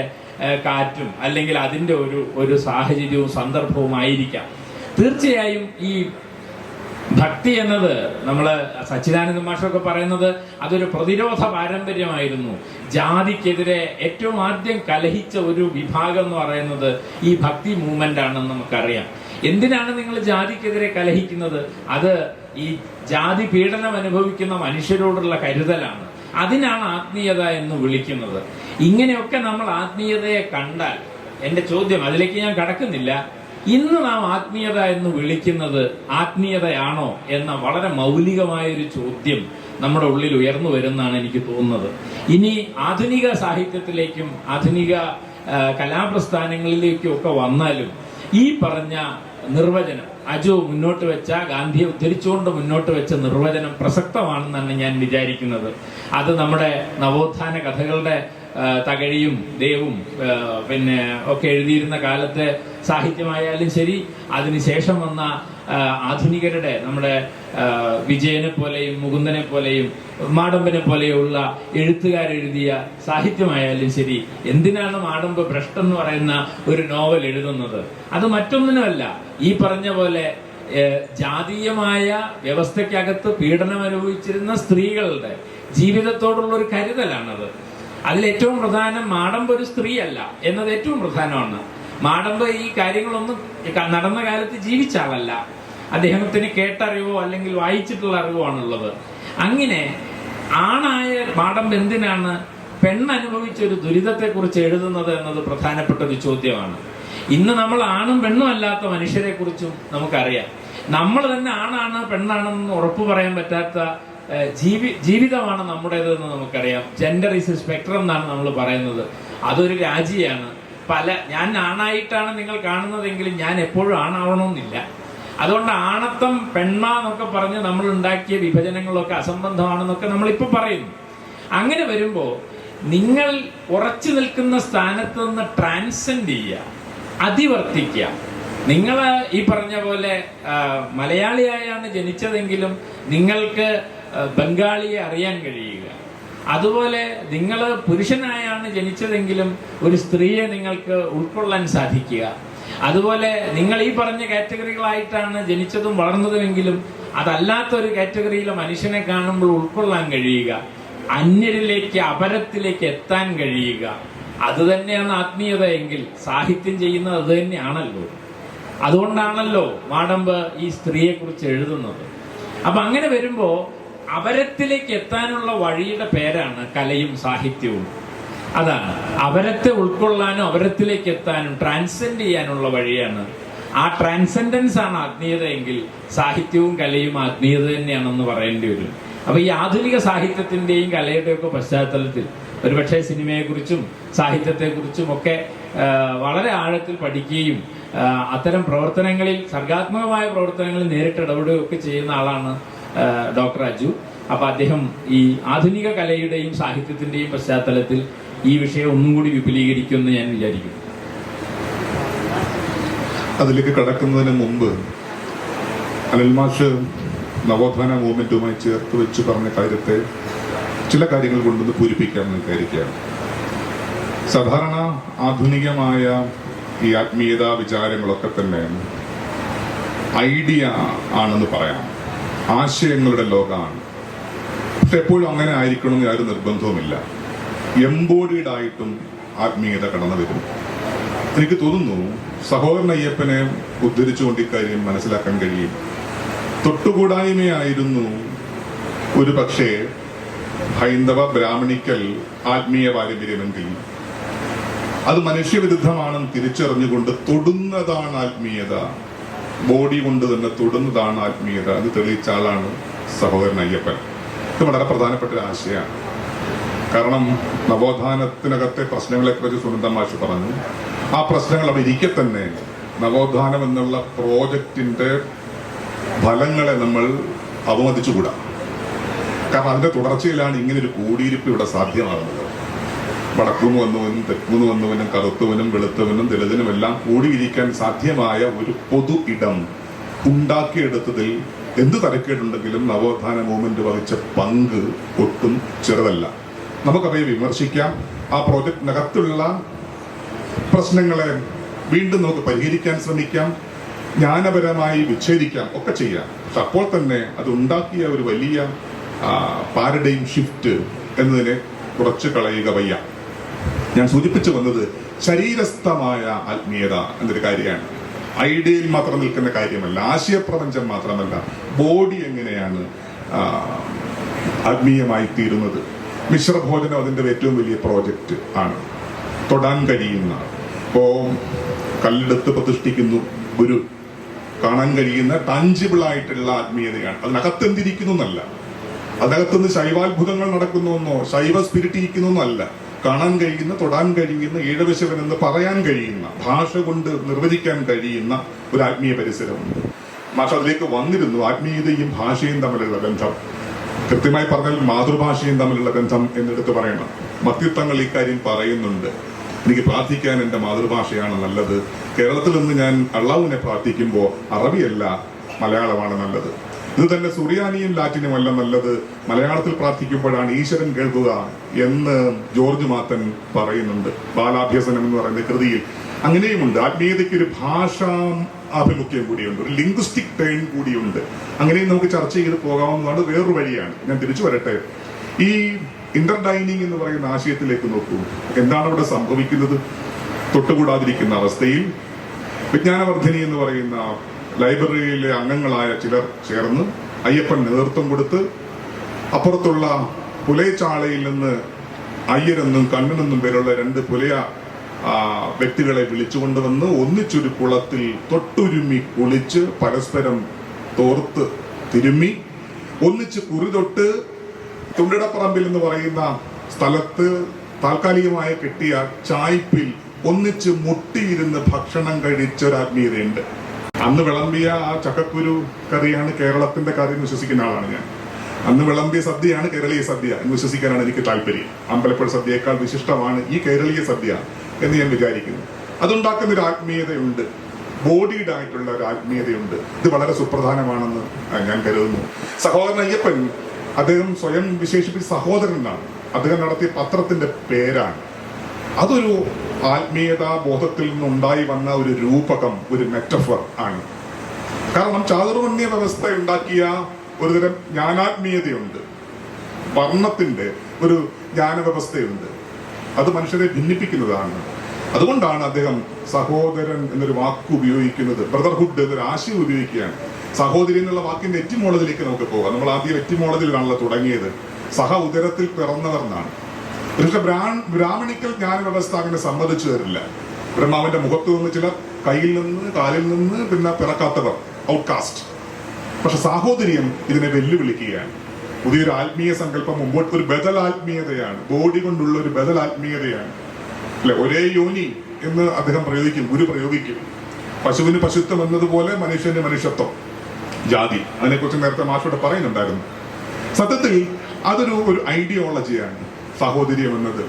കാറ്റും അല്ലെങ്കിൽ അതിന്റെ ഒരു സാഹചര്യവും സന്ദർഭവും ആയിരിക്കാം. തീർച്ചയായും ഈ ഭക്തി എന്നത് നമ്മള് സച്ചിദാനന്ദ മാഷൊക്കെ പറയുന്നത് അതൊരു പ്രതിരോധ പാരമ്പര്യമായിരുന്നു. ജാതിക്കെതിരെ ഏറ്റവും ആദ്യം കലഹിച്ച ഒരു വിഭാഗം എന്ന് പറയുന്നത് ഈ ഭക്തി മൂവ്മെന്റ് ആണെന്ന് നമുക്കറിയാം. എന്തിനാണ് നിങ്ങൾ ജാതിക്കെതിരെ കലഹിക്കുന്നത്? അത് ഈ ജാതി പീഡനം അനുഭവിക്കുന്ന മനുഷ്യരോടുള്ള കരുതലാണ്. അതിനാണ് ആത്മീയത എന്ന് വിളിക്കുന്നത്. ഇങ്ങനെയൊക്കെ നമ്മൾ ആത്മീയതയെ കണ്ടാൽ, എന്റെ ചോദ്യം അതിലേക്ക് ഞാൻ കടക്കുന്നില്ല, ഇന്ന് നാം ആത്മീയത എന്ന് വിളിക്കുന്നത് ആത്മീയതയാണോ എന്ന വളരെ മൗലികമായൊരു ചോദ്യം നമ്മുടെ ഉള്ളിൽ ഉയർന്നു വരുന്നതാണ് എനിക്ക് തോന്നുന്നത്. ഇനി ആധുനിക സാഹിത്യത്തിലേക്കും ആധുനിക കലാപ്രസ്ഥാനങ്ങളിലേക്കും ഒക്കെ വന്നാലും ഈ പറഞ്ഞ നിർവചനം, അജു മുന്നോട്ട് വെച്ച, ഗാന്ധിയെ ഉദ്ധരിച്ചുകൊണ്ട് മുന്നോട്ട് വെച്ച നിർവചനം പ്രസക്തമാണെന്നാണ് ഞാൻ വിചാരിക്കുന്നത്. അത് നമ്മുടെ നവോത്ഥാന കഥകളുടെ തകഴിയും ദേവും പിന്നെ ഒക്കെ എഴുതിയിരുന്ന കാലത്തെ സാഹിത്യമായാലും ശരി, അതിനുശേഷം വന്ന ആധുനികരുടെ നമ്മുടെ വിജയനെ പോലെയും മുകുന്ദനെ പോലെയും മാടമ്പനെ പോലെയുള്ള എഴുത്തുകാരെഴുതിയ സാഹിത്യമായാലും ശരി, എന്തിനാണ് മാടമ്പ് ഭ്രഷ്ടൻ എന്ന് പറയുന്ന ഒരു നോവൽ എഴുതുന്നത്? അത് മറ്റൊന്നിനുമല്ല, ഈ പറഞ്ഞ പോലെ ജാതീയമായ വ്യവസ്ഥയ്ക്കകത്ത് പീഡനം അനുഭവിച്ചിരുന്ന സ്ത്രീകളുടെ ജീവിതത്തോടുള്ള ഒരു കരുതലാണത്. അതിലേറ്റവും പ്രധാനം മാടമ്പ് ഒരു സ്ത്രീയല്ല എന്നത് ഏറ്റവും പ്രധാനമാണ്. മാടമ്പ് ഈ കാര്യങ്ങളൊന്നും നടന്ന കാലത്ത് ജീവിച്ച ആളല്ല. അദ്ദേഹത്തിന് കേട്ടറിവോ അല്ലെങ്കിൽ വായിച്ചിട്ടുള്ള അറിവോ ആണുള്ളത്. അങ്ങനെ ആണായ മാടമ്പ് എന്തിനാണ് പെണ്ണനുഭവിച്ച ഒരു ദുരിതത്തെക്കുറിച്ച് എഴുതുന്നത് എന്നത് പ്രധാനപ്പെട്ട ഒരു ചോദ്യമാണ്. ഇന്ന് നമ്മൾ ആണും പെണ്ണും അല്ലാത്ത മനുഷ്യരെ കുറിച്ചും നമുക്കറിയാം. നമ്മൾ തന്നെ ആണാണ് പെണ്ണാണെന്ന് ഉറപ്പു പറയാൻ പറ്റാത്ത ജീവിതമാണ് നമ്മുടേതെന്ന് നമുക്കറിയാം. ജെൻഡർ ഈസ് എ സ്പെക്ട്രം എന്നാണ് നമ്മൾ പറയുന്നത്. അതൊരു രാജിയാണ്. ഞാൻ ആണായിട്ടാണ് നിങ്ങൾ കാണുന്നതെങ്കിലും ഞാൻ എപ്പോഴും ആണാവണമെന്നില്ല. അതുകൊണ്ട് ആണത്തം പെണ്ണാന്നൊക്കെ പറഞ്ഞ് നമ്മൾ ഉണ്ടാക്കിയ വിഭജനങ്ങളൊക്കെ അസംബന്ധമാണെന്നൊക്കെ നമ്മളിപ്പോൾ പറയുന്നു. അങ്ങനെ വരുമ്പോൾ നിങ്ങൾ ഉറച്ചു നിൽക്കുന്ന സ്ഥാനത്ത് നിന്ന് ട്രാൻസെൻഡ് ചെയ്യുക, അതിവർത്തിക്കുക. നിങ്ങൾ ഈ പറഞ്ഞ പോലെ മലയാളിയായാണ് ജനിച്ചതെങ്കിലും നിങ്ങൾക്ക് ബംഗാളിയെ അറിയാൻ കഴിയുക. അതുപോലെ നിങ്ങൾ പുരുഷനായാണ് ജനിച്ചതെങ്കിലും ഒരു സ്ത്രീയെ നിങ്ങൾക്ക് ഉൾക്കൊള്ളാൻ സാധിക്കുക. അതുപോലെ നിങ്ങൾ ഈ പറഞ്ഞ കാറ്റഗറികളായിട്ടാണ് ജനിച്ചതും വളർന്നതുമെങ്കിലും അതല്ലാത്ത ഒരു കാറ്റഗറിയിലെ മനുഷ്യനെ കാണുമ്പോൾ ഉൾക്കൊള്ളാൻ കഴിയുക, അന്യരിലേക്ക് അപരത്തിലേക്ക് എത്താൻ കഴിയുക. അത് തന്നെയാണ് ആത്മീയത എങ്കിൽ സാഹിത്യം ചെയ്യുന്നത് അത് തന്നെയാണല്ലോ. അതുകൊണ്ടാണല്ലോ മാടമ്പ് ഈ സ്ത്രീയെ കുറിച്ച് എഴുതുന്നത്. അപ്പൊ അങ്ങനെ വരുമ്പോ അപരത്തിലേക്ക് എത്താനുള്ള വഴിയുടെ പേരാണ് കലയും സാഹിത്യവും. അതാണ് അപരത്തെ ഉൾക്കൊള്ളാനും അപരത്തിലേക്ക് എത്താനും ട്രാൻസെൻഡ് ചെയ്യാനുള്ള വഴിയാണ്. ആ ട്രാൻസെൻഡൻസ് ആണ് ആത്മീയത എങ്കിൽ സാഹിത്യവും കലയും ആത്മീയത തന്നെയാണെന്ന് പറയേണ്ടി വരും. അപ്പൊ ഈ ആധുനിക സാഹിത്യത്തിന്റെയും കലയുടെയും ഒക്കെ പശ്ചാത്തലത്തിൽ ഒരുപക്ഷെ സിനിമയെക്കുറിച്ചും സാഹിത്യത്തെക്കുറിച്ചും ഒക്കെ വളരെ ആഴത്തിൽ പഠിക്കുകയും അത്തരം പ്രവർത്തനങ്ങളിൽ, സർഗാത്മകമായ പ്രവർത്തനങ്ങളിൽ നേരിട്ട് ഇടപെടുകയൊക്കെ ചെയ്യുന്ന ആളാണ് ഡോക്ടർ അജു. അപ്പൊ അദ്ദേഹം ഈ ആധുനിക കലയുടെയും സാഹിത്യത്തിന്റെയും പശ്ചാത്തലത്തിൽ ഈ വിഷയം ഒന്നും കൂടി വിപുലീകരിക്കുമെന്ന് ഞാൻ വിചാരിക്കുന്നു. അതിലേക്ക് കടക്കുന്നതിന് മുമ്പ് അനിൽ മാഷ് നവോത്ഥാന മൂവ്മെന്റുമായി ചേർത്ത് വെച്ച് പറഞ്ഞ കാര്യത്തെ ചില കാര്യങ്ങൾ കൊണ്ടൊന്ന് പൂരിപ്പിക്കാമെന്ന് വിചാരിക്കുകയാണ്. സാധാരണ ആധുനികമായ ഈ ആത്മീയത വിചാരങ്ങളൊക്കെ തന്നെ ഐഡിയ ആണെന്ന് പറയാം, ആശയങ്ങളുടെ ലോകമാണ്. പക്ഷെ എപ്പോഴും അങ്ങനെ ആയിരിക്കണമെന്ന് യാതൊരു നിർബന്ധവുമില്ല. എംബോഡീഡ് ആയിട്ടും ആത്മീയത കടന്നു വരും. എനിക്ക് തോന്നുന്നു സഹോദരൻ അയ്യപ്പനെ ഉദ്ധരിച്ചുകൊണ്ട് ഇക്കാര്യം മനസ്സിലാക്കാൻ കഴിയും. തൊട്ടുകൂടായ്മയായിരുന്നു ഒരു പക്ഷേ ഹൈന്ദവ ബ്രാഹ്മണിക്കൽ ആത്മീയ പാരമ്പര്യമെങ്കിൽ അത് മനുഷ്യവിരുദ്ധമാണെന്ന് തിരിച്ചറിഞ്ഞുകൊണ്ട് തൊടുന്നതാണ് ആത്മീയത, ബോഡി കൊണ്ട് തന്നെ തൊടുന്നതാണ് ആത്മീയത, അത് തെളിയിച്ച ആളാണ് സഹോദരൻ അയ്യപ്പൻ. ഇത് വളരെ പ്രധാനപ്പെട്ട ഒരു ആശയമാണ്. കാരണം നവോത്ഥാനത്തിനകത്തെ പ്രശ്നങ്ങളെക്കുറിച്ച് സുനന്ദ മാഷ് പറഞ്ഞു. ആ പ്രശ്നങ്ങൾ അവിടെ ഇരിക്കെ തന്നെ നവോത്ഥാനം എന്നുള്ള പ്രോജക്റ്റിന്റെ ഫലങ്ങളെ നമ്മൾ അവമതിച്ചുകൂടാ. കാരണം അതിന്റെ തുടർച്ചയിലാണ് ഇങ്ങനെ ഒരു കൂടിയിരിപ്പ് ഇവിടെ സാധ്യമാകുന്നത്. വടക്കുന്ന് വന്നവനും തെക്കുന്ന് വന്നവനും കറുത്തവനും വെളുത്തവനും ദളിതനും എല്ലാം കൂടിയിരിക്കാൻ സാധ്യമായ ഒരു പൊതു ഇടം ഉണ്ടാക്കിയെടുത്തതിൽ എന്ത് തരക്കേടുണ്ടെങ്കിലും നവോത്ഥാന മൂവ്മെന്റ് വഹിച്ച പങ്ക് ഒട്ടും ചെറുതല്ല. നമുക്കവയെ വിമർശിക്കാം, ആ പ്രോജക്റ്റിനകത്തുള്ള പ്രശ്നങ്ങളെ വീണ്ടും നമുക്ക് പരിഹരിക്കാൻ ശ്രമിക്കാം, ജ്ഞാനപരമായി വിച്ഛേദിക്കാം, ഒക്കെ ചെയ്യാം. പക്ഷെ അപ്പോൾ തന്നെ അത് ഉണ്ടാക്കിയ ഒരു വലിയ പാരഡൈം ഷിഫ്റ്റ് എന്നതിനെ കുറച്ച് കളയുക വയ്യ. ഞാൻ സൂചിപ്പിച്ചു വന്നത് ശരീരസ്ഥമായ ആത്മീയത എന്നൊരു കാര്യമാണ്. ഐഡിയയിൽ മാത്രം നിൽക്കുന്ന കാര്യമല്ല, ആശയപ്രപഞ്ചം മാത്രമല്ല, ബോഡി എങ്ങനെയാണ് ആത്മീയമായി തീരുന്നത്. മിശ്രഭോജനം അതിൻ്റെ ഏറ്റവും വലിയ പ്രോജക്റ്റ് ആണ്. തൊടാൻ കഴിയുന്ന, ഇപ്പോ കല്ലെടുത്ത് പ്രതിഷ്ഠിക്കുന്നു ഗുരു, കാണാൻ കഴിയുന്ന ടാഞ്ചിബിൾ ആയിട്ടുള്ള ആത്മീയതയാണ്. അതിനകത്തെന്തിരിക്കുന്നു എന്നല്ല, അതിനകത്തുനിന്ന് ശൈവാത്ഭുതങ്ങൾ നടക്കുന്നുവെന്നോ ശൈവ സ്പിരിറ്റ് ഇരിക്കുന്നു അല്ല. കാണാൻ കഴിയുന്ന, തൊടാൻ കഴിയുന്ന, ഈഴവശവൻ എന്ന് പറയാൻ കഴിയുന്ന, ഭാഷ കൊണ്ട് നിർവചിക്കാൻ കഴിയുന്ന ഒരു ആത്മീയ പരിസരമുണ്ട്. മാഷ അതിലേക്ക് വന്നിരുന്നു. ആത്മീയതയും ഭാഷയും തമ്മിലുള്ള ബന്ധം, കൃത്യമായി പറഞ്ഞാൽ മാതൃഭാഷയും തമ്മിലുള്ള ബന്ധം എന്നെടുത്ത് പറയണം. മത്തിത്തങ്ങൾ ഇക്കാര്യം പറയുന്നുണ്ട്. എനിക്ക് പ്രാർത്ഥിക്കാൻ എൻ്റെ മാതൃഭാഷയാണ് നല്ലത്. കേരളത്തിൽ നിന്ന് ഞാൻ അള്ളാഹുവിനെ പ്രാർത്ഥിക്കുമ്പോൾ അറബിയല്ല മലയാളമാണ് നല്ലത്. ഇത് തന്നെ സുറിയാനിയും ലാറ്റിനും അല്ല നല്ലത്, മലയാളത്തിൽ പ്രാർത്ഥിക്കുമ്പോഴാണ് ഈശ്വരൻ കേൾക്കുക എന്ന് ജോർജ് മാത്തൻ പറയുന്നുണ്ട് ബാലാഭ്യസനം എന്ന് പറയുന്ന കൃതിയിൽ. അങ്ങനെയുമുണ്ട്. ആത്മീയതയ്ക്ക് ഒരു ഭാഷാ ആഭിമുഖ്യം കൂടിയുണ്ട്, ഒരു ലിംഗ്വിസ്റ്റിക് ടേൺ കൂടിയുണ്ട്. അങ്ങനെയും നമുക്ക് ചർച്ച ചെയ്ത് പോകാവുന്നതാണ്. വേറൊരു വഴിയാണ്. ഞാൻ തിരിച്ചു വരട്ടെ. ഈ ഇന്റർ ഡൈനിങ് എന്ന് പറയുന്ന ആശയത്തിലേക്ക് നോക്കൂ. എന്താണ് അവിടെ സംഭവിക്കുന്നത്? തൊട്ടുകൂടാതിരിക്കുന്ന അവസ്ഥയിൽ വിജ്ഞാനവർദ്ധിനി എന്ന് പറയുന്ന ലൈബ്രറിയിലെ അംഗങ്ങളായ ചിലർ ചേർന്ന് അയ്യപ്പൻ നേതൃത്വം കൊടുത്ത് അപ്പുറത്തുള്ള പുലയച്ചാളയിൽ നിന്ന് അയ്യരെന്നും കണ്ണനെന്നും പേരുള്ള 2 പുലയ വ്യക്തികളെ വിളിച്ചുകൊണ്ടുവന്ന് ഒന്നിച്ചൊരു കുളത്തിൽ തൊട്ടുരുമ്മി കുളിച്ച് പരസ്പരം തോർത്ത് തിരുമ്മി ഒന്നിച്ച് കുറിതൊട്ട് തുണ്ടിടപ്പറമ്പിൽ എന്ന് പറയുന്ന സ്ഥലത്ത് താൽക്കാലികമായി കെട്ടിയ ചായ്പിൽ ഒന്നിച്ച് മുട്ടിയിരുന്ന് ഭക്ഷണം കഴിച്ച ഒരു ആത്മീയതയുണ്ട്. അന്ന് വിളമ്പിയ ആ ചക്കക്കുരു കറിയാണ് കേരളത്തിന്റെ കറി എന്ന് വിശ്വസിക്കുന്ന ആളാണ് ഞാൻ. അന്ന് വിളമ്പിയ സദ്യയാണ് കേരളീയ സദ്യ എന്ന് വിശ്വസിക്കാനാണ് എനിക്ക് താല്പര്യം. അമ്പലപ്പുഴ സദ്യയേക്കാൾ വിശിഷ്ടമാണ് ഈ കേരളീയ സദ്യ എന്ന് ഞാൻ വിചാരിക്കുന്നു. അതുണ്ടാക്കുന്ന ഒരു ആത്മീയതയുണ്ട്, ബോഡീഡ് ആയിട്ടുള്ള ഒരു ആത്മീയതയുണ്ട്. ഇത് വളരെ സുപ്രധാനമാണെന്ന് ഞാൻ കരുതുന്നു. സഹോദരൻ അയ്യപ്പൻ, അദ്ദേഹം സ്വയം വിശേഷിപ്പിച്ച സഹോദരനാണ്. അദ്ദേഹം നടത്തിയ പത്രത്തിന്റെ പേരാണ്. അതൊരു ആത്മീയതാ ബോധത്തിൽ നിന്നുണ്ടായി വന്ന ഒരു രൂപകം, ഒരു മെറ്റഫർ ആണ്. കാരണം ചാതുർവർണ്ണയ വ്യവസ്ഥ ഉണ്ടാക്കിയ ഒരുതരം ജ്ഞാനാത്മീയതയുണ്ട്, വർണ്ണത്തിന്റെ ഒരു ജ്ഞാനവ്യവസ്ഥയുണ്ട്. അത് മനുഷ്യരെ ഭിന്നിപ്പിക്കുന്നതാണ്. അതുകൊണ്ടാണ് അദ്ദേഹം സഹോദരൻ എന്നൊരു വാക്ക് ഉപയോഗിക്കുന്നത്, ബ്രദർഹുഡ് എന്നൊരു ആശയം ഉപയോഗിക്കുകയാണ്. സഹോദരി എന്നുള്ള വാക്കിന്റെ എറ്റിമോളജിലേക്ക് നമുക്ക് പോകാം. നമ്മൾ ആദ്യം എറ്റിമോളജിയിലാണല്ലോ തുടങ്ങിയത്. സഹ ഉദരത്തിൽ പിറന്നവർ എന്നാണ്. പക്ഷെ ബ്രാഹ്മണിക്കൽ ജ്ഞാനവ്യവസ്ഥ അങ്ങനെ സമ്മതിച്ചു തരില്ല. ബ്രഹ്മാവിന്റെ മുഖത്ത് നിന്ന് ചിലർ, കയ്യിൽ നിന്ന്, കാലിൽ നിന്ന്, പിന്നെ പിറക്കാത്തവർ, ഔട്ട്കാസ്റ്റ്. പക്ഷെ സാഹോദര്യം ഇതിനെ വെല്ലുവിളിക്കുകയാണ്. പുതിയൊരു ആത്മീയ സങ്കല്പം മുമ്പോട്ട്, ഒരു ബദൽ ആത്മീയതയാണ്, ബോഡി കൊണ്ടുള്ള ഒരു ബദൽ ആത്മീയതയാണ്. അല്ലെ, ഒരേ യോനി എന്ന് അദ്ദേഹം പ്രയോഗിക്കും, ഗുരു പ്രയോഗിക്കും. പശുവിന് പശുത്വം എന്നതുപോലെ മനുഷ്യന് മനുഷ്യത്വം, ജാതി. അതിനെക്കുറിച്ച് നേരത്തെ മാഷോട് പറയുന്നുണ്ടായിരുന്നു. സത്യത്തിൽ അതൊരു ഐഡിയോളജിയാണ് സാഹോദര്യം എന്നത്.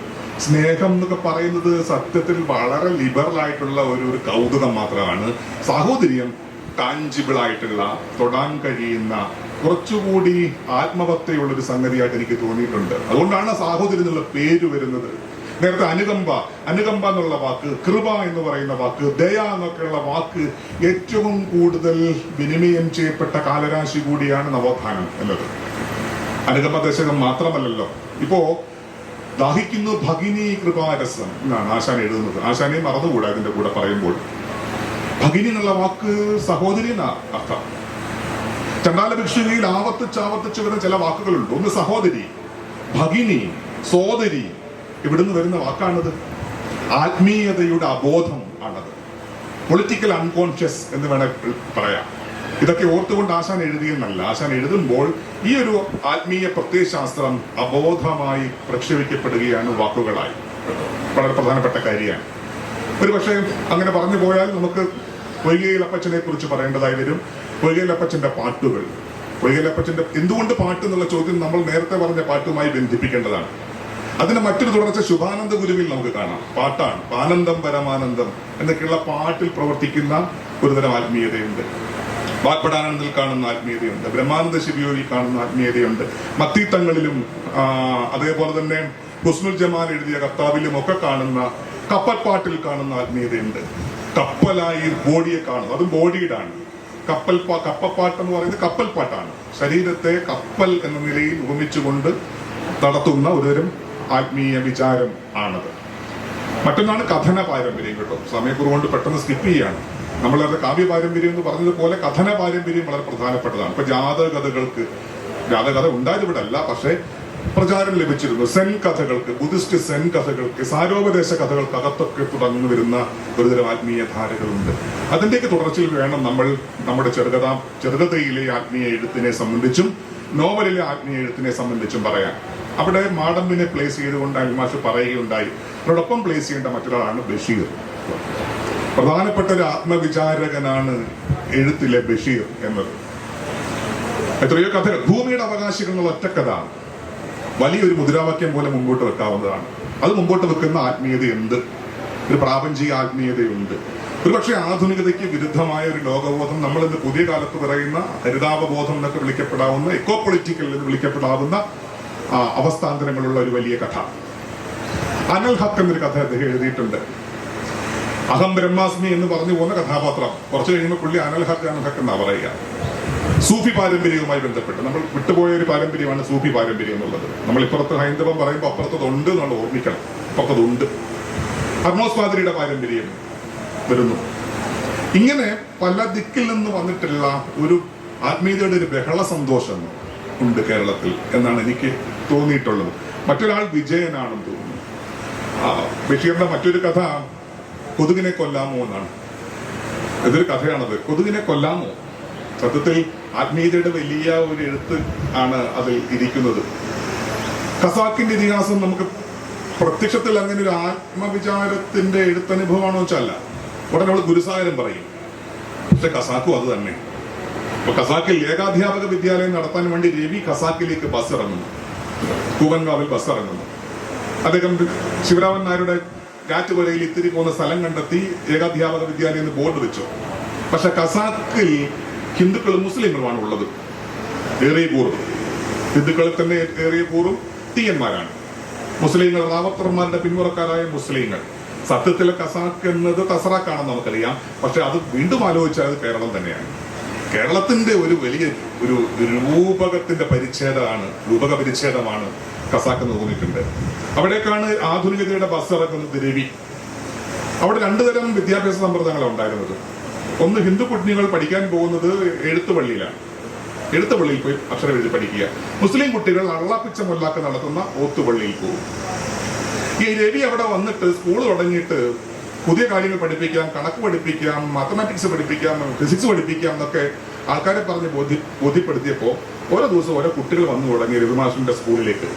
സ്നേഹം എന്നൊക്കെ പറയുന്നത് സത്യത്തിൽ വളരെ ലിബറൽ ആയിട്ടുള്ള ഒരു കൗതുകം മാത്രമാണ്. സാഹോദര്യം ടാഞ്ചിബിൾ ആയിട്ടുള്ള, തൊടാൻ കഴിയുന്ന, കുറച്ചുകൂടി ആത്മവത്തയുള്ള ഒരു സംഗതിയായിട്ട് എനിക്ക് തോന്നിയിട്ടുണ്ട്. അതുകൊണ്ടാണ് സാഹോദര്യം എന്നുള്ള പേര് വരുന്നത്. നേരത്തെ അനുകമ്പ എന്നുള്ള വാക്ക്, കൃപ എന്ന് പറയുന്ന വാക്ക്, ദയ എന്നൊക്കെയുള്ള വാക്ക് ഏറ്റവും കൂടുതൽ വിനിമയം ചെയ്യപ്പെട്ട കാലരാശി കൂടിയാണ് നവോത്ഥാനം എന്നത്. അനുകമ്പ ദശകം മാത്രമല്ലല്ലോ. ഇപ്പോ ദാഹിക്കുന്നു ഭഗിനി കൃപാരസം എന്നാണ് ആശാൻ എഴുതുന്നത്. ആശാനെ മറന്നുകൂടാ ഇതിന്റെ കൂടെ പറയുമ്പോൾ. ഭഗിനി എന്നുള്ള വാക്ക് സഹോദരി എന്ന അർത്ഥം. ചണ്ടാല ഭിക്ഷുവിൽ ആവർത്തിച്ച് വരുന്ന ചില വാക്കുകളുണ്ട്. ഒന്ന് സഹോദരി, ഭഗിനി, സോദരി. ഇവിടുന്ന് വരുന്ന വാക്കാണത്. ആത്മീയതയുടെ അബോധം ആണത്. പൊളിറ്റിക്കൽ അൺകോൺഷ്യസ് എന്ന് വേണമെങ്കിൽ പറയാം. ഇതൊക്കെ ഓർത്തുകൊണ്ട് ആശാൻ എഴുതിയെന്നല്ല. ആശാൻ എഴുതുമ്പോൾ ഈ ഒരു ആത്മീയ പ്രത്യയശാസ്ത്രം അബോധമായി പ്രക്ഷേപിക്കപ്പെടുകയാണ് വാക്കുകളായി. വളരെ പ്രധാനപ്പെട്ട കാര്യമാണ്. ഒരു പക്ഷേ അങ്ങനെ പറഞ്ഞു പോയാൽ നമുക്ക് പൊയ്കയിലപ്പച്ചനെ കുറിച്ച് പറയേണ്ടതായി വരും. പൊയ്കയിലപ്പച്ചന്റെ പാട്ടുകൾ, പൊയ്കയിലപ്പച്ചന്റെ എന്തുകൊണ്ട് പാട്ട് എന്നുള്ള ചോദ്യം നമ്മൾ നേരത്തെ പറഞ്ഞ പാട്ടുമായി ബന്ധിപ്പിക്കേണ്ടതാണ്. അതിന് മറ്റൊരു തുടർച്ച ശുഭാനന്ദ ഗുരുവിൽ നമുക്ക് കാണാം. പാട്ടാണ്. ആനന്ദം പരമാനന്ദം എന്നൊക്കെയുള്ള പാട്ടിൽ പ്രവർത്തിക്കുന്ന ഒരുതരം ആത്മീയതയുണ്ട്. വാഗ്പടാനന്ദിൽ കാണുന്ന ആത്മീയതയുണ്ട്. ബ്രഹ്മാനന്ദ ശിവയോഗിൽ കാണുന്ന ആത്മീയതയുണ്ട്. മത്തിത്തങ്ങളിലും അതേപോലെ തന്നെ ഹുസ്നുൽ ജമാൽ എഴുതിയ കർത്താവിലും ഒക്കെ കാണുന്ന, കപ്പൽപ്പാട്ടിൽ കാണുന്ന ആത്മീയതയുണ്ട്. കപ്പലായി ബോഡിയെ കാണുന്നു, അതും ബോഡിയിലാണ്. കപ്പൽപ്പാട്ട് എന്ന് പറയുന്നത് കപ്പൽപ്പാട്ടാണ്. ശരീരത്തെ കപ്പൽ എന്ന നിലയിൽ ഉപമിച്ചുകൊണ്ട് നടത്തുന്ന ഒരുതരം ആത്മീയ വിചാരം ആണത്. മറ്റൊന്നാണ് കഥന പാരമ്പര്യം. കേട്ടോ, സമയക്കുറവുകൊണ്ട് പെട്ടെന്ന് സ്കിപ്പ് ചെയ്യാണ്. നമ്മളത് കാവ്യ പാരമ്പര്യം എന്ന് പറഞ്ഞതുപോലെ കഥന പാരമ്പര്യം വളരെ പ്രധാനപ്പെട്ടതാണ്. ഇപ്പൊ ജാതകഥ ഉണ്ടായത് ഇവിടെ അല്ല, പക്ഷെ പ്രചാരം ലഭിച്ചിരുന്നു. സെൻ കഥകൾക്ക്, ബുദ്ധിസ്റ്റ് സെൻ കഥകൾക്ക്, സാരോപദേശ കഥകൾക്ക് അകത്തൊക്കെ തുടർന്നു വരുന്ന ഒരുതരം ആത്മീയ ധാരകളുണ്ട്. അതിന്റെയൊക്കെ തുടർച്ചയിൽ വേണം നമ്മൾ നമ്മുടെ ചെറുകഥയിലെ ആത്മീയ എഴുത്തിനെ സംബന്ധിച്ചും നോവലിലെ ആത്മീയ എഴുത്തിനെ സംബന്ധിച്ചും പറയാൻ. അവിടെ മാടമ്പിനെ പ്ലേസ് ചെയ്തുകൊണ്ട് അൽമാഷ് പറയുകയുണ്ടായി. അതോടൊപ്പം പ്ലേസ് ചെയ്യേണ്ട മറ്റൊരാളാണ് ബഷീർ. പ്രധാനപ്പെട്ട ഒരു ആത്മവിചാരകനാണ് എഴുത്തിലെ ബഷീർ എന്നത്. എത്രയോ കഥകൾ. ഭൂമിയുടെ അവകാശികൾ എന്നുള്ള ഒറ്റക്കഥ വലിയൊരു മുദ്രാവാക്യം പോലെ മുമ്പോട്ട് വെക്കാവുന്നതാണ്. അത് മുമ്പോട്ട് വെക്കുന്ന ആത്മീയതയുണ്ട്, ഒരു പ്രാപഞ്ചിക ആത്മീയതയുണ്ട്. ഒരുപക്ഷെ ആധുനികതയ്ക്ക് വിരുദ്ധമായ ഒരു ലോകബോധം, നമ്മൾ ഇന്ന് പുതിയ കാലത്ത് പറയുന്ന ഹരിതാപബോധം എന്നൊക്കെ വിളിക്കപ്പെടാവുന്ന, എക്കോ പൊളിറ്റിക്കൽ എന്ന് വിളിക്കപ്പെടാവുന്ന അവസ്ഥാന്തരങ്ങളുള്ള ഒരു വലിയ കഥ. അനൽ ഹക്ക് എന്നൊരു കഥ അദ്ദേഹം എഴുതിയിട്ടുണ്ട്. അഹം ബ്രഹ്മാസ്മി എന്ന് പറഞ്ഞു പോകുന്ന കഥാപാത്രം കുറച്ച് കഴിയുമ്പോൾ പുള്ളി അനൽ ഹക്ക് എന്നാ പറയുക. സൂഫി പാരമ്പര്യവുമായി ബന്ധപ്പെട്ട് നമ്മൾ വിട്ടുപോയ ഒരു പാരമ്പര്യമാണ് സൂഫി പാരമ്പര്യം എന്നുള്ളത്. നമ്മൾ ഇപ്പുറത്ത് ഹൈന്ദവം പറയുമ്പോൾ അപ്പുറത്തതുണ്ട് എന്നുള്ള ഓർമ്മിക്കണം. അപ്പുറത്തതുണ്ട്. ഹർമോസ് പാതിരിയുടെ പാരമ്പര്യം വരുന്നു. ഇങ്ങനെ പല ദിക്കിൽ നിന്ന് വന്നിട്ടുള്ള ഒരു ആത്മീയതയുടെ ഒരു ബഹള സന്തോഷം ഉണ്ട് കേരളത്തിൽ എന്നാണ് എനിക്ക് തോന്നിയിട്ടുള്ളത്. മറ്റൊരാൾ വിജയനാണെന്ന് തോന്നുന്നു. ബഷീറിന്റെ മറ്റൊരു കഥ കൊതുകിനെ കൊല്ലാമോ എന്നാണ്. ഇതൊരു കഥയാണത്. കൊതുകിനെ കൊല്ലാമോ? സത്യത്തിൽ ആത്മീയതയുടെ വലിയ ഒരു എഴുത്ത് ആണ് അതിൽ ഇരിക്കുന്നത്. ഖസാക്കിന്റെ ഇതിഹാസം നമുക്ക് പ്രത്യക്ഷത്തിൽ അങ്ങനെ ഒരു ആത്മവിചാരത്തിന്റെ എഴുത്തനുഭവമാണോ വെച്ചല്ല. ഉടനെ അവൾ ഗുരുസാഗരം പറയും. പക്ഷെ ഖസാക്കും അത് തന്നെ. ഇപ്പൊ ഖസാക്കിൽ ഏകാധ്യാപക വിദ്യാലയം നടത്താൻ വേണ്ടി രവി ഖസാക്കിലേക്ക് ബസ് ഇറങ്ങുന്നു. കൂവൻകാവിൽ ബസ് ഇറങ്ങുന്നു. അദ്ദേഹം ശിവരാമൻ നായരുടെ കാറ്റുപുരയിൽ ഇത്തിരി പോകുന്ന സ്ഥലം കണ്ടെത്തി ഏകാധ്യാപക വിദ്യാലയം എന്ന് ബോർഡ് വെച്ചു. പക്ഷെ ഖസാക്കിൽ ഹിന്ദുക്കളും മുസ്ലിങ്ങളുമാണ് ഉള്ളത്. ഏറിയ കൂറും ഹിന്ദുക്കളിൽ തന്നെ ഏറിയ കൂറും തീയന്മാരാണ്. മുസ്ലിങ്ങൾ റാവത്തർമാരുടെ പിന്മുറക്കാരായ മുസ്ലിങ്ങൾ. സത്യത്തിലെ ഖസാക്ക് എന്നത് തസറാക്കാണെന്ന് നമുക്കറിയാം. പക്ഷെ അത് വീണ്ടും ആലോചിച്ചാൽ അത് കേരളം തന്നെയാണ്. കേരളത്തിന്റെ ഒരു വലിയ ഒരു രൂപക പരിച്ഛേദമാണ് ഖസാക്ക് എന്ന് തോന്നിയിട്ടുണ്ട്. അവിടേക്കാണ് ആധുനികതയുടെ ബസ് ഇറക്കുന്നത് രവി. അവിടെ രണ്ടു തരം വിദ്യാഭ്യാസ സമ്പ്രദായങ്ങളാണ് ഉണ്ടായിരുന്നത്. ഒന്ന്, ഹിന്ദു കുട്ടികൾ പഠിക്കാൻ പോകുന്നത് എഴുത്തുപള്ളിയിലാണ്. എഴുത്തുപള്ളിയിൽ പോയി അക്ഷരം എഴുതി പഠിക്കുക. മുസ്ലിം കുട്ടികൾ അള്ളാപ്പിച്ച മൊല്ലാക്ക നടത്തുന്ന ഓത്തുപള്ളിയിൽ പോകും. ഈ രവി അവിടെ വന്നിട്ട് സ്കൂൾ തുടങ്ങിയിട്ട് പുതിയ കാര്യങ്ങൾ പഠിപ്പിക്കാം, കണക്ക് പഠിപ്പിക്കാം, മാത്തമാറ്റിക്സ് പഠിപ്പിക്കാം, ഫിസിക്സ് പഠിപ്പിക്കാം എന്നൊക്കെ ആൾക്കാരെ പറഞ്ഞ് ബോധ്യപ്പെടുത്തിയപ്പോൾ ഓരോ ദിവസം ഓരോ കുട്ടികൾ വന്നു തുടങ്ങി രവിമാഷിന്റെ സ്കൂളിലേക്ക്.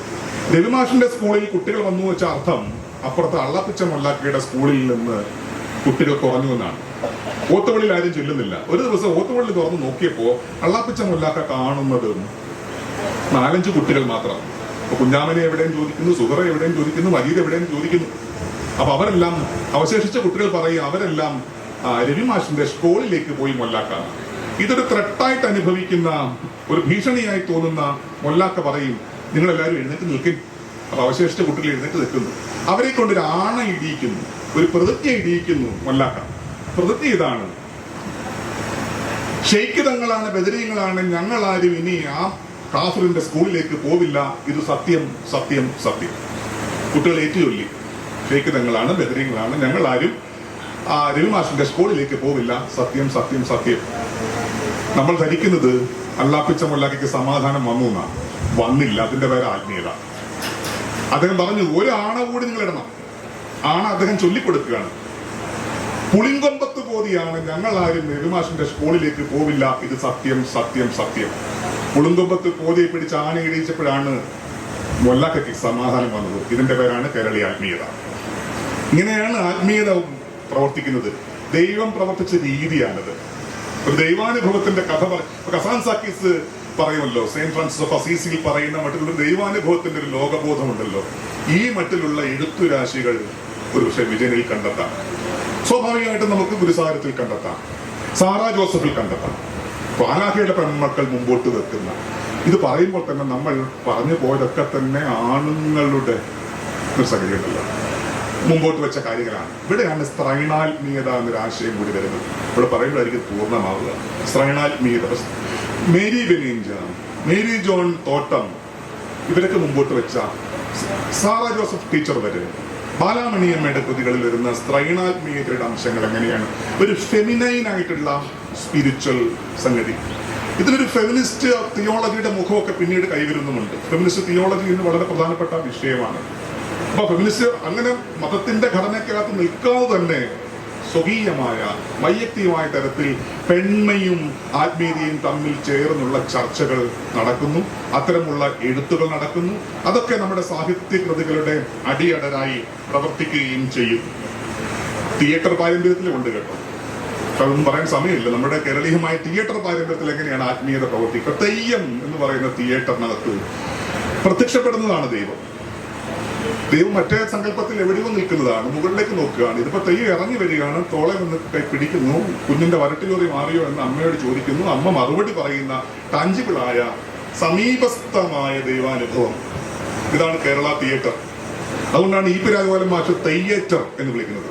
രവിമാഷിന്റെ സ്കൂളിൽ കുട്ടികൾ വന്നു വെച്ച അർത്ഥം അപ്പുറത്ത് അള്ളാപ്പിച്ച മൊല്ലാക്കയുടെ സ്കൂളിൽ നിന്ന് കുട്ടികൾ കുറഞ്ഞു എന്നാണ്. ഓത്തുപള്ളിയിൽ ആരും ചെല്ലുന്നില്ല. ഒരു ദിവസം ഓത്തുപള്ളി തുറന്ന് നോക്കിയപ്പോൾ അള്ളാപ്പിച്ച മൊല്ലാക്ക കാണുന്നത് 4-5 കുട്ടികൾ മാത്രം. അപ്പൊ കുഞ്ഞാമനെ എവിടെയും ചോദിക്കുന്നു, സുഹറ എവിടെയും ചോദിക്കുന്നു, മജീദ് എവിടെയും ചോദിക്കുന്നു. അപ്പൊ അവരെല്ലാം, അവശേഷിച്ച കുട്ടികൾ പറയും, അവരെല്ലാം രവിമാഷിന്റെ സ്കൂളിലേക്ക് പോയി മൊല്ലാക്കാണ്. ഇതൊരു ത്രെട്ടായിട്ട് അനുഭവിക്കുന്ന, ഒരു ഭീഷണിയായി തോന്നുന്ന മൊല്ലാക്ക പറയും, നിങ്ങളെല്ലാവരും എഴുന്നേറ്റ് നിൽക്കും. അപ്പൊ അവശേഷിച്ച കുട്ടികൾ എഴുന്നേറ്റ് നിൽക്കുന്നു. അവരെ കൊണ്ടൊരു ആണ ഇടിയിക്കുന്നു, ഒരു പ്രതിജ്ഞ ഇടിയിക്കുന്നു മൊല്ലാക്ക. പ്രതിജ്ഞ ഇതാണ്: ഷെയ്ഖ് തങ്ങളാണ്, ബദരീങ്ങളാണ്, ഞങ്ങളാരും ഇനി ആ കാഫിറിന്റെ സ്കൂളിലേക്ക് പോവില്ല. ഇത് സത്യം, സത്യം, സത്യം. കുട്ടികൾ ഏറ്റുചൊല്ലി, ഷെയ്ഖ് തങ്ങളാണ്, ബദരീങ്ങളാണ്, ഞങ്ങളാരും രവിമാഷിന്റെ സ്കൂളിലേക്ക് പോവില്ല. സത്യം, സത്യം, സത്യം. നമ്മൾ ധരിക്കുന്നത് അള്ളാപ്പിച്ച മൊല്ലാക്കയ്ക്ക് സമാധാനം വന്നു എന്നാണ്. വന്നില്ല. അതിന്റെ പേര് ആത്മീയത. അദ്ദേഹം പറഞ്ഞു, ഒരു ആണ കൂടി നിങ്ങൾ ഇടണം. ആണ അദ്ദേഹം ചൊല്ലിക്കൊടുക്കുകയാണ്. പുളിങ്കൊമ്പത്ത് പോതിയാണ്, ഞങ്ങളാരും രവിമാഷിന്റെ സ്കൂളിലേക്ക് പോവില്ല. ഇത് സത്യം, സത്യം, സത്യം. പുളിങ്കൊമ്പത്ത് പോതിയെ പിടിച്ച് ആന ഇടിയിച്ചപ്പോഴാണ് മൊല്ലാക്കയ്ക്ക് സമാധാനം വന്നത്. ഇതിന്റെ പേരാണ് കേരളീയ ആത്മീയത. ഇങ്ങനെയാണ് ആത്മീയത പ്രവർത്തിക്കുന്നത്. ദൈവം പ്രവർത്തിച്ച രീതിയാണിത്. ഒരു ദൈവാനുഭവത്തിന്റെ കഥ ഖസാൻ സാക്കീസ് പറയുമല്ലോ, സെയിന്റ് ഫ്രാൻസിസ് ഓഫ് അസീസിൽ പറയുന്ന മറ്റുള്ള ദൈവാനുഭവത്തിന്റെ ഒരു ലോകബോധമുണ്ടല്ലോ. ഈ മറ്റിലുള്ള എഴുത്തുരാശികൾ ഒരു പക്ഷേ വിജയനിൽ കണ്ടെത്താം. സ്വാഭാവികമായിട്ടും നമുക്ക് ഗുരുസാഗരത്തിൽ കണ്ടെത്താം, സാറാ ജോസഫിൽ കണ്ടെത്താം, പാലാഹയുടെ പെൺമക്കൾ മുമ്പോട്ട് വെക്കുന്ന. ഇത് പറയുമ്പോൾ തന്നെ നമ്മൾ പറഞ്ഞു പോയതൊക്കെ തന്നെ ആണുങ്ങളുടെ ഒരു സംഗതിയുണ്ടല്ലോ, മുമ്പോട്ട് വെച്ച കാര്യങ്ങളാണ്. ഇവിടെയാണ് സ്ത്രൈണാത്മീയത എന്നൊരു ആശയം കൂടി വരുന്നത്. ഇവിടെ പറയുമ്പോഴായിരിക്കും പൂർണ്ണമാവുക. സ്ത്രൈണാത്മീയത. മേരി ബെനീഞ്ച, മേരി ജോൺ തോട്ടം, ഇവരൊക്കെ മുമ്പോട്ട് വെച്ച, സാറാ ജോസഫ് ടീച്ചർ വരെ, ബാലാമണിയമ്മയുടെ കൃതികളിൽ വരുന്ന സ്ത്രൈണാത്മീയതയുടെ അംശങ്ങൾ എങ്ങനെയാണ്? ഒരു ഫെമിനൈൻ ആയിട്ടുള്ള സ്പിരിച്വൽ സംഗതി. ഇതിലൊരു ഫെമിനിസ്റ്റ് തിയോളജിയുടെ മുഖമൊക്കെ പിന്നീട് കൈവരുന്നുമുണ്ട്. ഫെമിനിസ്റ്റ് തിയോളജി എന്ന് വളരെ പ്രധാനപ്പെട്ട വിഷയമാണ്. അപ്പൊ ഫെമിനിസ്റ്റ് അങ്ങനെ മതത്തിന്റെ ഘടനയ്ക്കകത്ത് നിൽക്കാതെ തന്നെ സ്വകീയമായ വൈയക്തികമായ തരത്തിൽ പെൺമയും ആത്മീയതയും തമ്മിൽ ചേർന്നുള്ള ചർച്ചകൾ നടക്കുന്നു. അത്തരമുള്ള എഴുത്തുകൾ നടക്കുന്നു. അതൊക്കെ നമ്മുടെ സാഹിത്യ കൃതികളുടെ അടിയടരായി പ്രവർത്തിക്കുകയും ചെയ്യും. തിയേറ്റർ പാരമ്പര്യത്തിലും ഉണ്ട് കേട്ടോ. അതൊന്നും പറയാൻ സമയമില്ല. നമ്മുടെ കേരളീയമായ തിയേറ്റർ പാരമ്പര്യത്തിൽ എങ്ങനെയാണ് ആത്മീയത പ്രവർത്തിക്കുക? തെയ്യം എന്ന് പറയുന്ന തിയേറ്ററിനകത്ത് പ്രത്യക്ഷപ്പെടുന്നതാണ് ദൈവം. ദൈവം മറ്റേ സങ്കല്പത്തിൽ എവിടെയോ നിൽക്കുന്നതാണ്, മുകളിലേക്ക് നോക്കുകയാണ്. ഇതിപ്പോ തെയ്യം ഇറങ്ങി വരികയാണ്, തോളെ നിന്ന് കൈ പിടിക്കുന്നു, കുഞ്ഞിന്റെ വരട്ടിലോറി മാറിയോ എന്ന് അമ്മയോട് ചോദിക്കുന്നു. അമ്മ മറുപടി പറയുന്ന ടാഞ്ചിബിളായ സമീപസ്ഥമായ ദൈവാനുഭവം. ഇതാണ് കേരള തിയേറ്റർ. അതുകൊണ്ടാണ് ഈ രാഘവൻ മാഷ് തെയ്യേറ്റർ എന്ന് വിളിക്കുന്നത്.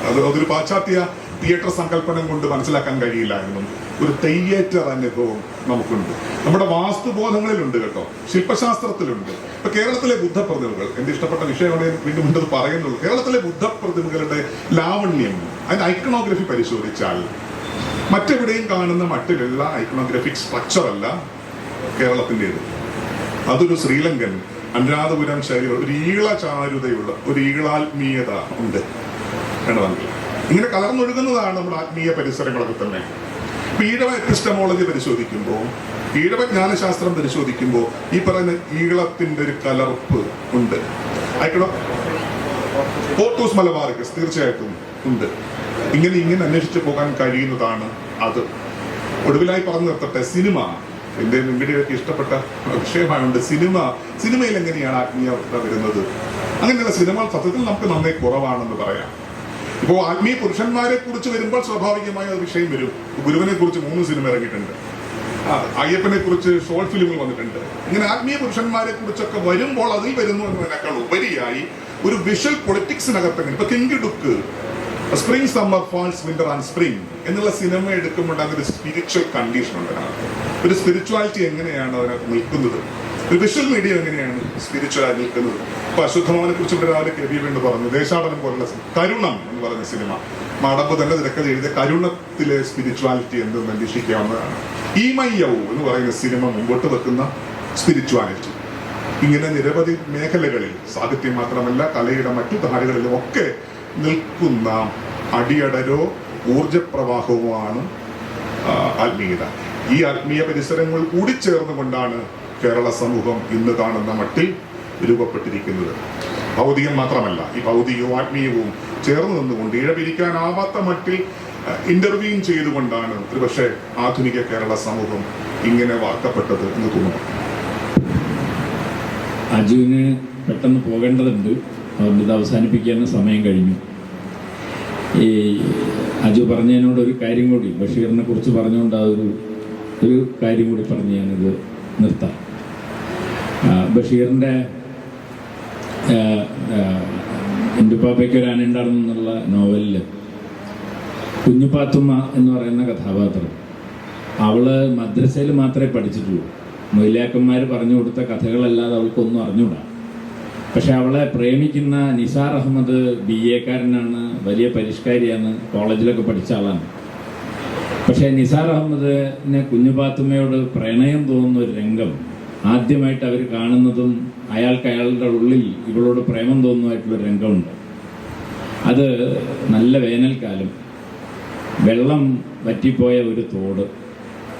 അതൊരു പാശ്ചാത്യ തിയേറ്റർ സങ്കല്പനം കൊണ്ട് മനസ്സിലാക്കാൻ കഴിയില്ല എന്നും ഒരു തെയ്യേറ്റർ അനുഭവം നമുക്കുണ്ട്. നമ്മുടെ വാസ്തുബോധങ്ങളിലുണ്ട് കേട്ടോ, ശില്പശാസ്ത്രത്തിലുണ്ട്. ഇപ്പൊ കേരളത്തിലെ ബുദ്ധപ്രതിമകൾ, എന്റെ ഇഷ്ടപ്പെട്ട വിഷയമാണ്, വീണ്ടും വീണ്ടും പറയുന്നുള്ളൂ. കേരളത്തിലെ ബുദ്ധപ്രതിമകളുടെ ലാവണ്യം, അതിന്റെ ഐക്കണോഗ്രഫി പരിശോധിച്ചാൽ മറ്റെവിടെയും കാണുന്ന മട്ടിലുള്ള ഐക്കണോഗ്രഫിക് സ്ട്രക്ചർ അല്ല കേരളത്തിൻ്റെത്. അതൊരു ശ്രീലങ്കൻ അനുരാധപുരം ശൈലിയുള്ള ഒരു ഈളചാരുതയുള്ള ഒരു ഈളാത്മീയത ഉണ്ട് വേണമെങ്കിൽ. ഇങ്ങനെ കലർന്നൊഴുകുന്നതാണ് നമ്മുടെ ആത്മീയ പരിസരങ്ങളൊക്കെ തന്നെ. ഈഴവ എപ്പിസ്റ്റമോളജി പരിശോധിക്കുമ്പോൾ, ഈഴവ ജ്ഞാനശാസ്ത്രം പരിശോധിക്കുമ്പോൾ ഈ പറയുന്ന ഈളത്തിന്റെ ഒരു കലർപ്പ് ഉണ്ട്. ആയിക്കോട്ടെ, പോർട്ടൂസ് മലബാറിക്കസ് തീർച്ചയായിട്ടും ഉണ്ട്. ഇങ്ങനെ അന്വേഷിച്ചു പോകാൻ കഴിയുന്നതാണ് അത്. ഒടുവിലായി പറഞ്ഞു നിർത്തട്ടെ, സിനിമ എൻ്റെ നിങ്ങളുടെയൊക്കെ ഇഷ്ടപ്പെട്ട വിഷയമായുണ്ട്. സിനിമയിൽ എങ്ങനെയാണ് ആത്മീയത വരുന്നത്? അങ്ങനെയുള്ള സിനിമകൾ സത്യത്തിൽ നമുക്ക് നന്നേ കുറവാണെന്ന് പറയാം. ഇപ്പോൾ ആത്മീയ പുരുഷന്മാരെ കുറിച്ച് വരുമ്പോൾ സ്വാഭാവികമായ ഒരു വിഷയം വരും. ഗുരുവിനെ കുറിച്ച് 3 സിനിമ ഇറങ്ങിയിട്ടുണ്ട്, അയ്യപ്പനെ കുറിച്ച് ഷോർട്ട് ഫിലിമുകൾ വന്നിട്ടുണ്ട്. ഇങ്ങനെ ആത്മീയ പുരുഷന്മാരെ കുറിച്ചൊക്കെ വരുമ്പോൾ അതിൽ വരുന്നു എന്നതിനേക്കാൾ ഉപരിയായി ഒരു വിഷ്വൽ പൊളിറ്റിക്സിനകത്ത് ഇപ്പൊ കിങ്കിടുക്ക്, spring summer falls winter and spring എന്നുള്ള സിനിമ എടുക്കുമ്പോൾ ഒരു സ്പിരിച്വൽ കണ്ടീഷൻ ഉണ്ട്. ഒരു സ്പിരിച്വാലിറ്റി എങ്ങനെയാണ് അതിനകത്ത് നിൽക്കുന്നത്, ഒരു വിഷ്വൽ മീഡിയ എങ്ങനെയാണ് സ്പിരിച്വലായി നിൽക്കുന്നത്. ഇപ്പൊ അശുദ്ധമാനെ കുറിച്ച് ഇവിടെ രാവിലെ കെ ബി വേണ്ടി പറഞ്ഞു. ദേശാടനം പോലുള്ള കരുണം എന്ന് പറയുന്ന സിനിമ, മാടമ്പ് തന്നെ തിരക്കഥ എഴുതിയ കരുണത്തിലെ സ്പിരിച്വാലിറ്റി എന്തെന്ന് അന്വേഷിക്കാവുന്നതാണ്. ഈമയ്യൗ എന്ന് പറയുന്ന സിനിമ മുമ്പോട്ട് വെക്കുന്ന സ്പിരിച്വാലിറ്റി. ഇങ്ങനെ നിരവധി മേഖലകളിൽ, സാഹിത്യം മാത്രമല്ല കലയുടെ മറ്റു ധാരകളിലും ഒക്കെ നിൽക്കുന്ന അടിയടരോ ഊർജപ്രവാഹവുമാണ് ആത്മീയത. ഈ ആത്മീയ പരിസരങ്ങൾ കൂടിച്ചേർന്നുകൊണ്ടാണ് കേരള സമൂഹം ഇന്ന് കാണുന്ന മട്ടിൽ രൂപപ്പെട്ടിരിക്കുന്നത്. ഭൗതികം മാത്രമല്ല, ഈ ഭൗതികവും ആത്മീയവും ചേർന്ന് നിന്നുകൊണ്ട് ഇഴപിരിക്കാനാവാത്ത മട്ടിൽ ഇന്റർവ്യൂം ചെയ്തുകൊണ്ടാണ് ഒരുപക്ഷെ ആധുനിക കേരള സമൂഹം ഇങ്ങനെ വാർത്തപ്പെട്ടത് എന്ന് തോന്നുന്നു. അജുവിന് പെട്ടെന്ന് പോകേണ്ടതുണ്ട്, അതുകൊണ്ട് ഇത് അവസാനിപ്പിക്കാൻ സമയം കഴിഞ്ഞു. ഈ അജു പറഞ്ഞതിനോട് ഒരു കാര്യം കൂടി, ബഷീറിനെ കുറിച്ച് പറഞ്ഞുകൊണ്ട് ഒരു കാര്യം കൂടി പറഞ്ഞ് ഞാനിത് നിർത്താം. ബഷീറിൻ്റെ എൻ്റുപ്പാപ്പയ്ക്ക് ഒരു ആനയുണ്ടായിരുന്നു എന്നുള്ള നോവലിൽ കുഞ്ഞുപാത്തുമ്മ എന്ന് പറയുന്ന കഥാപാത്രം, അവള് മദ്രസയിൽ മാത്രമേ പഠിച്ചിട്ടുള്ളൂ. മൊയ്ലാക്കന്മാർ പറഞ്ഞു കൊടുത്ത കഥകളല്ലാതെ അവൾക്കൊന്നും അറിഞ്ഞൂടാ. പക്ഷെ അവളെ പ്രേമിക്കുന്ന നിസാർ അഹമ്മദ് BA-കാരനാണ്, വലിയ പരിഷ്കാരിയാണ്, കോളേജിലൊക്കെ പഠിച്ച ആളാണ്. പക്ഷെ നിസാർ അഹമ്മദിനെ കുഞ്ഞുപാത്തുമ്മയോട് പ്രണയം തോന്നുന്ന ഒരു രംഗം ആദ്യമായിട്ട് അവർ കാണുന്നതും അയാൾക്ക് അയാളുടെ ഉള്ളിൽ ഇവളോട് പ്രേമം തോന്നുന്നതായിട്ടുള്ളൊരു രംഗമുണ്ട്. അത് നല്ല വേനൽക്കാലം, വെള്ളം വറ്റിപ്പോയ ഒരു തോട്.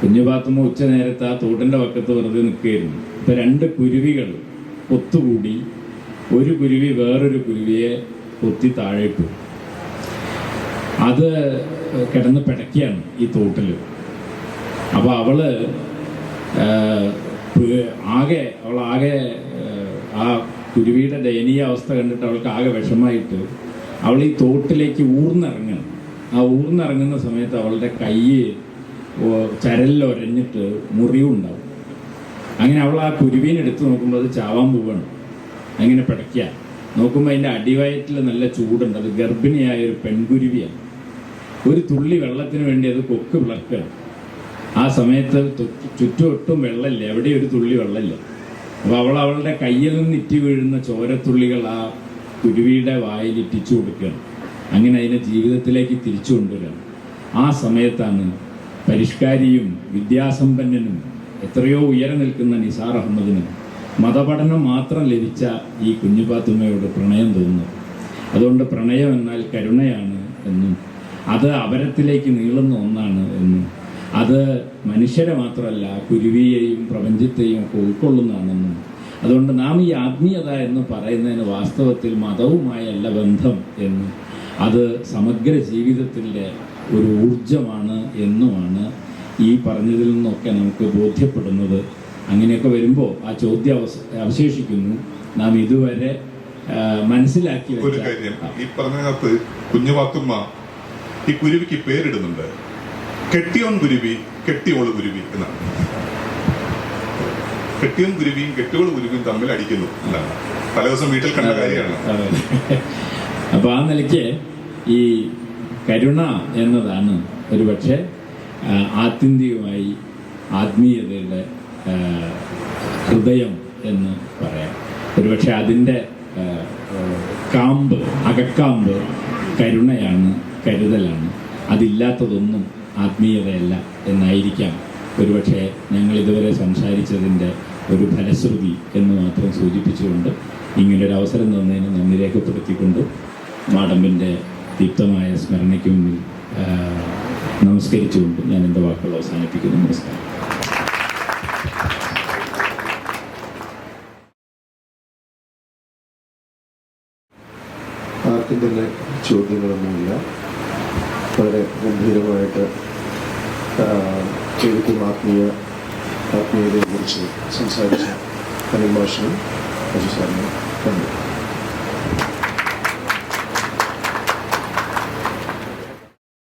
കുഞ്ഞുപാത്തുമ്മ ഉച്ച നേരത്ത് ആ തോടിൻ്റെ പക്കത്ത് വെറുതെ നിൽക്കുകയായിരുന്നു. ഇപ്പം 2 കുരുവികൾ ഒത്തുകൂടി ഒരു കുരുവി വേറൊരു കുരുവിയെ കൊത്തി താഴെയിട്ടു. അത് കിടന്ന് പിടയ്ക്കുകയാണ് ഈ തോട്ടിൽ. അപ്പോൾ അവളാകെ ആ കുരുവിയുടെ ദയനീയ അവസ്ഥ കണ്ടിട്ട് അവൾക്ക് ആകെ വിഷമായിട്ട് അവൾ ഈ തോട്ടിലേക്ക് ഊർന്നിറങ്ങണം. ആ ഊർന്നിറങ്ങുന്ന സമയത്ത് അവളുടെ കൈ ചരലിലൊരഞ്ഞിട്ട് മുറിവുണ്ടാവും. അങ്ങനെ അവൾ ആ കുരുവീനെ എടുത്ത് നോക്കുമ്പോൾ അത് ചാവാൻ പോവുകയാണ്. അങ്ങനെ പിടയ്ക്കുക. നോക്കുമ്പോൾ അതിൻ്റെ അടിവയറ്റിൽ നല്ല ചൂടുണ്ട്. അത് ഗർഭിണിയായ ഒരു പെൺകുരുവിയാണ്. ഒരു തുള്ളി വെള്ളത്തിന് വേണ്ടി അത് കൊക്ക് വിളക്കുകയാണ്. ആ സമയത്ത് ചുറ്റുമൊട്ടും വെള്ളമില്ല, എവിടെയും ഒരു തുള്ളി വെള്ളമില്ല. അപ്പോൾ അവളുടെ കയ്യിൽ നിന്ന് ഇറ്റി വീഴുന്ന ചോരത്തുള്ളികൾ ആ കുരുവിയുടെ വായിൽ ഇറ്റിച്ചു കൊടുക്കുകയാണ്. അങ്ങനെ അതിനെ ജീവിതത്തിലേക്ക് തിരിച്ചു കൊണ്ടുവരികയാണ്. ആ സമയത്താണ് പരിഷ്കാരിയും വിദ്യാസമ്പന്നനും എത്രയോ ഉയരെ നിൽക്കുന്ന നിസാർ അഹമ്മദിനും മതപഠനം മാത്രം ലഭിച്ച ഈ കുഞ്ഞുപാത്തുമ്മയോട് പ്രണയം തോന്നുന്നു. അതുകൊണ്ട് പ്രണയം എന്നാൽ കരുണയാണ് എന്നും അത് അപരത്തിലേക്ക് നീളുന്ന ഒന്നാണ് എന്നും അത് മനുഷ്യരെ മാത്രമല്ല കുരുവിയെയും പ്രപഞ്ചത്തെയും ഒക്കെ ഉൾക്കൊള്ളുന്നതാണെന്നും അതുകൊണ്ട് നാം ഈ ആത്മീയത എന്ന് പറയുന്നതിന് വാസ്തവത്തിൽ മതവുമായല്ല ബന്ധം എന്നും അത് സമഗ്ര ജീവിതത്തിൻ്റെ ഒരു ഊർജമാണ് എന്നുമാണ് ഈ പറഞ്ഞതിൽ നിന്നൊക്കെ നമുക്ക് ബോധ്യപ്പെടുന്നത്. അങ്ങനെയൊക്കെ വരുമ്പോൾ ആ ചോദ്യം അവശേഷിക്കുന്നു. നാം ഇതുവരെ മനസ്സിലാക്കി ഒരു കാര്യം, ഈ പറഞ്ഞതിനകത്ത് കുഞ്ഞുവാത്തുമ്മ ഈ കുരുവിക്ക് പേരിടുന്നുണ്ട്. കെട്ടിയോൻ കുരുവി, കെട്ടിയോള് കുരുവി എന്നാണ്. കെട്ടിയോൻ കുരുവിയും കെട്ടിയോള് കുരുവിയും തമ്മിൽ അടിക്കുന്നു എന്നാണ്. പല ദിവസം വീട്ടിൽ കണ്ട കാര്യമാണ്. അപ്പൊ ആ നിലയ്ക്ക് ഈ കരുണ എന്നതാണ് ഒരുപക്ഷെ ആത്യന്തികമായി ആത്മീയതയുടെ ഹൃദയം എന്ന് പറയാം. ഒരുപക്ഷെ അതിൻ്റെ കാമ്പ്, അകക്കാമ്പ് കരുണയാണ്, കരുതലാണ്. അതില്ലാത്തതൊന്നും ആത്മീയതയല്ല എന്നായിരിക്കാം ഒരുപക്ഷെ ഞങ്ങൾ ഇതുവരെ സംസാരിച്ചതിൻ്റെ ഒരു ഫലശ്രുതി എന്ന് മാത്രം സൂചിപ്പിച്ചുകൊണ്ട് ഇങ്ങനൊരു അവസരം തന്നതിന് നന്ദി രേഖപ്പെടുത്തിക്കൊണ്ട് മാടമ്പിൻ്റെ ദീപ്തമായ സ്മരണയ്ക്ക് മുന്നിൽ നമസ്കരിച്ചുകൊണ്ട് ഞാൻ എൻ്റെ വാക്കുകൾ അവസാനിപ്പിക്കുന്നു. നമസ്കാരം. ആർക്കും തന്നെ ചോദ്യങ്ങളൊന്നുമില്ല. വളരെ ഗംഭീരമായിട്ട് എഴുത്തും ആത്മീയതയെക്കുറിച്ച് സംസാരിച്ച അനിൽ മാഷിനും അജു സാറിനും നന്ദി.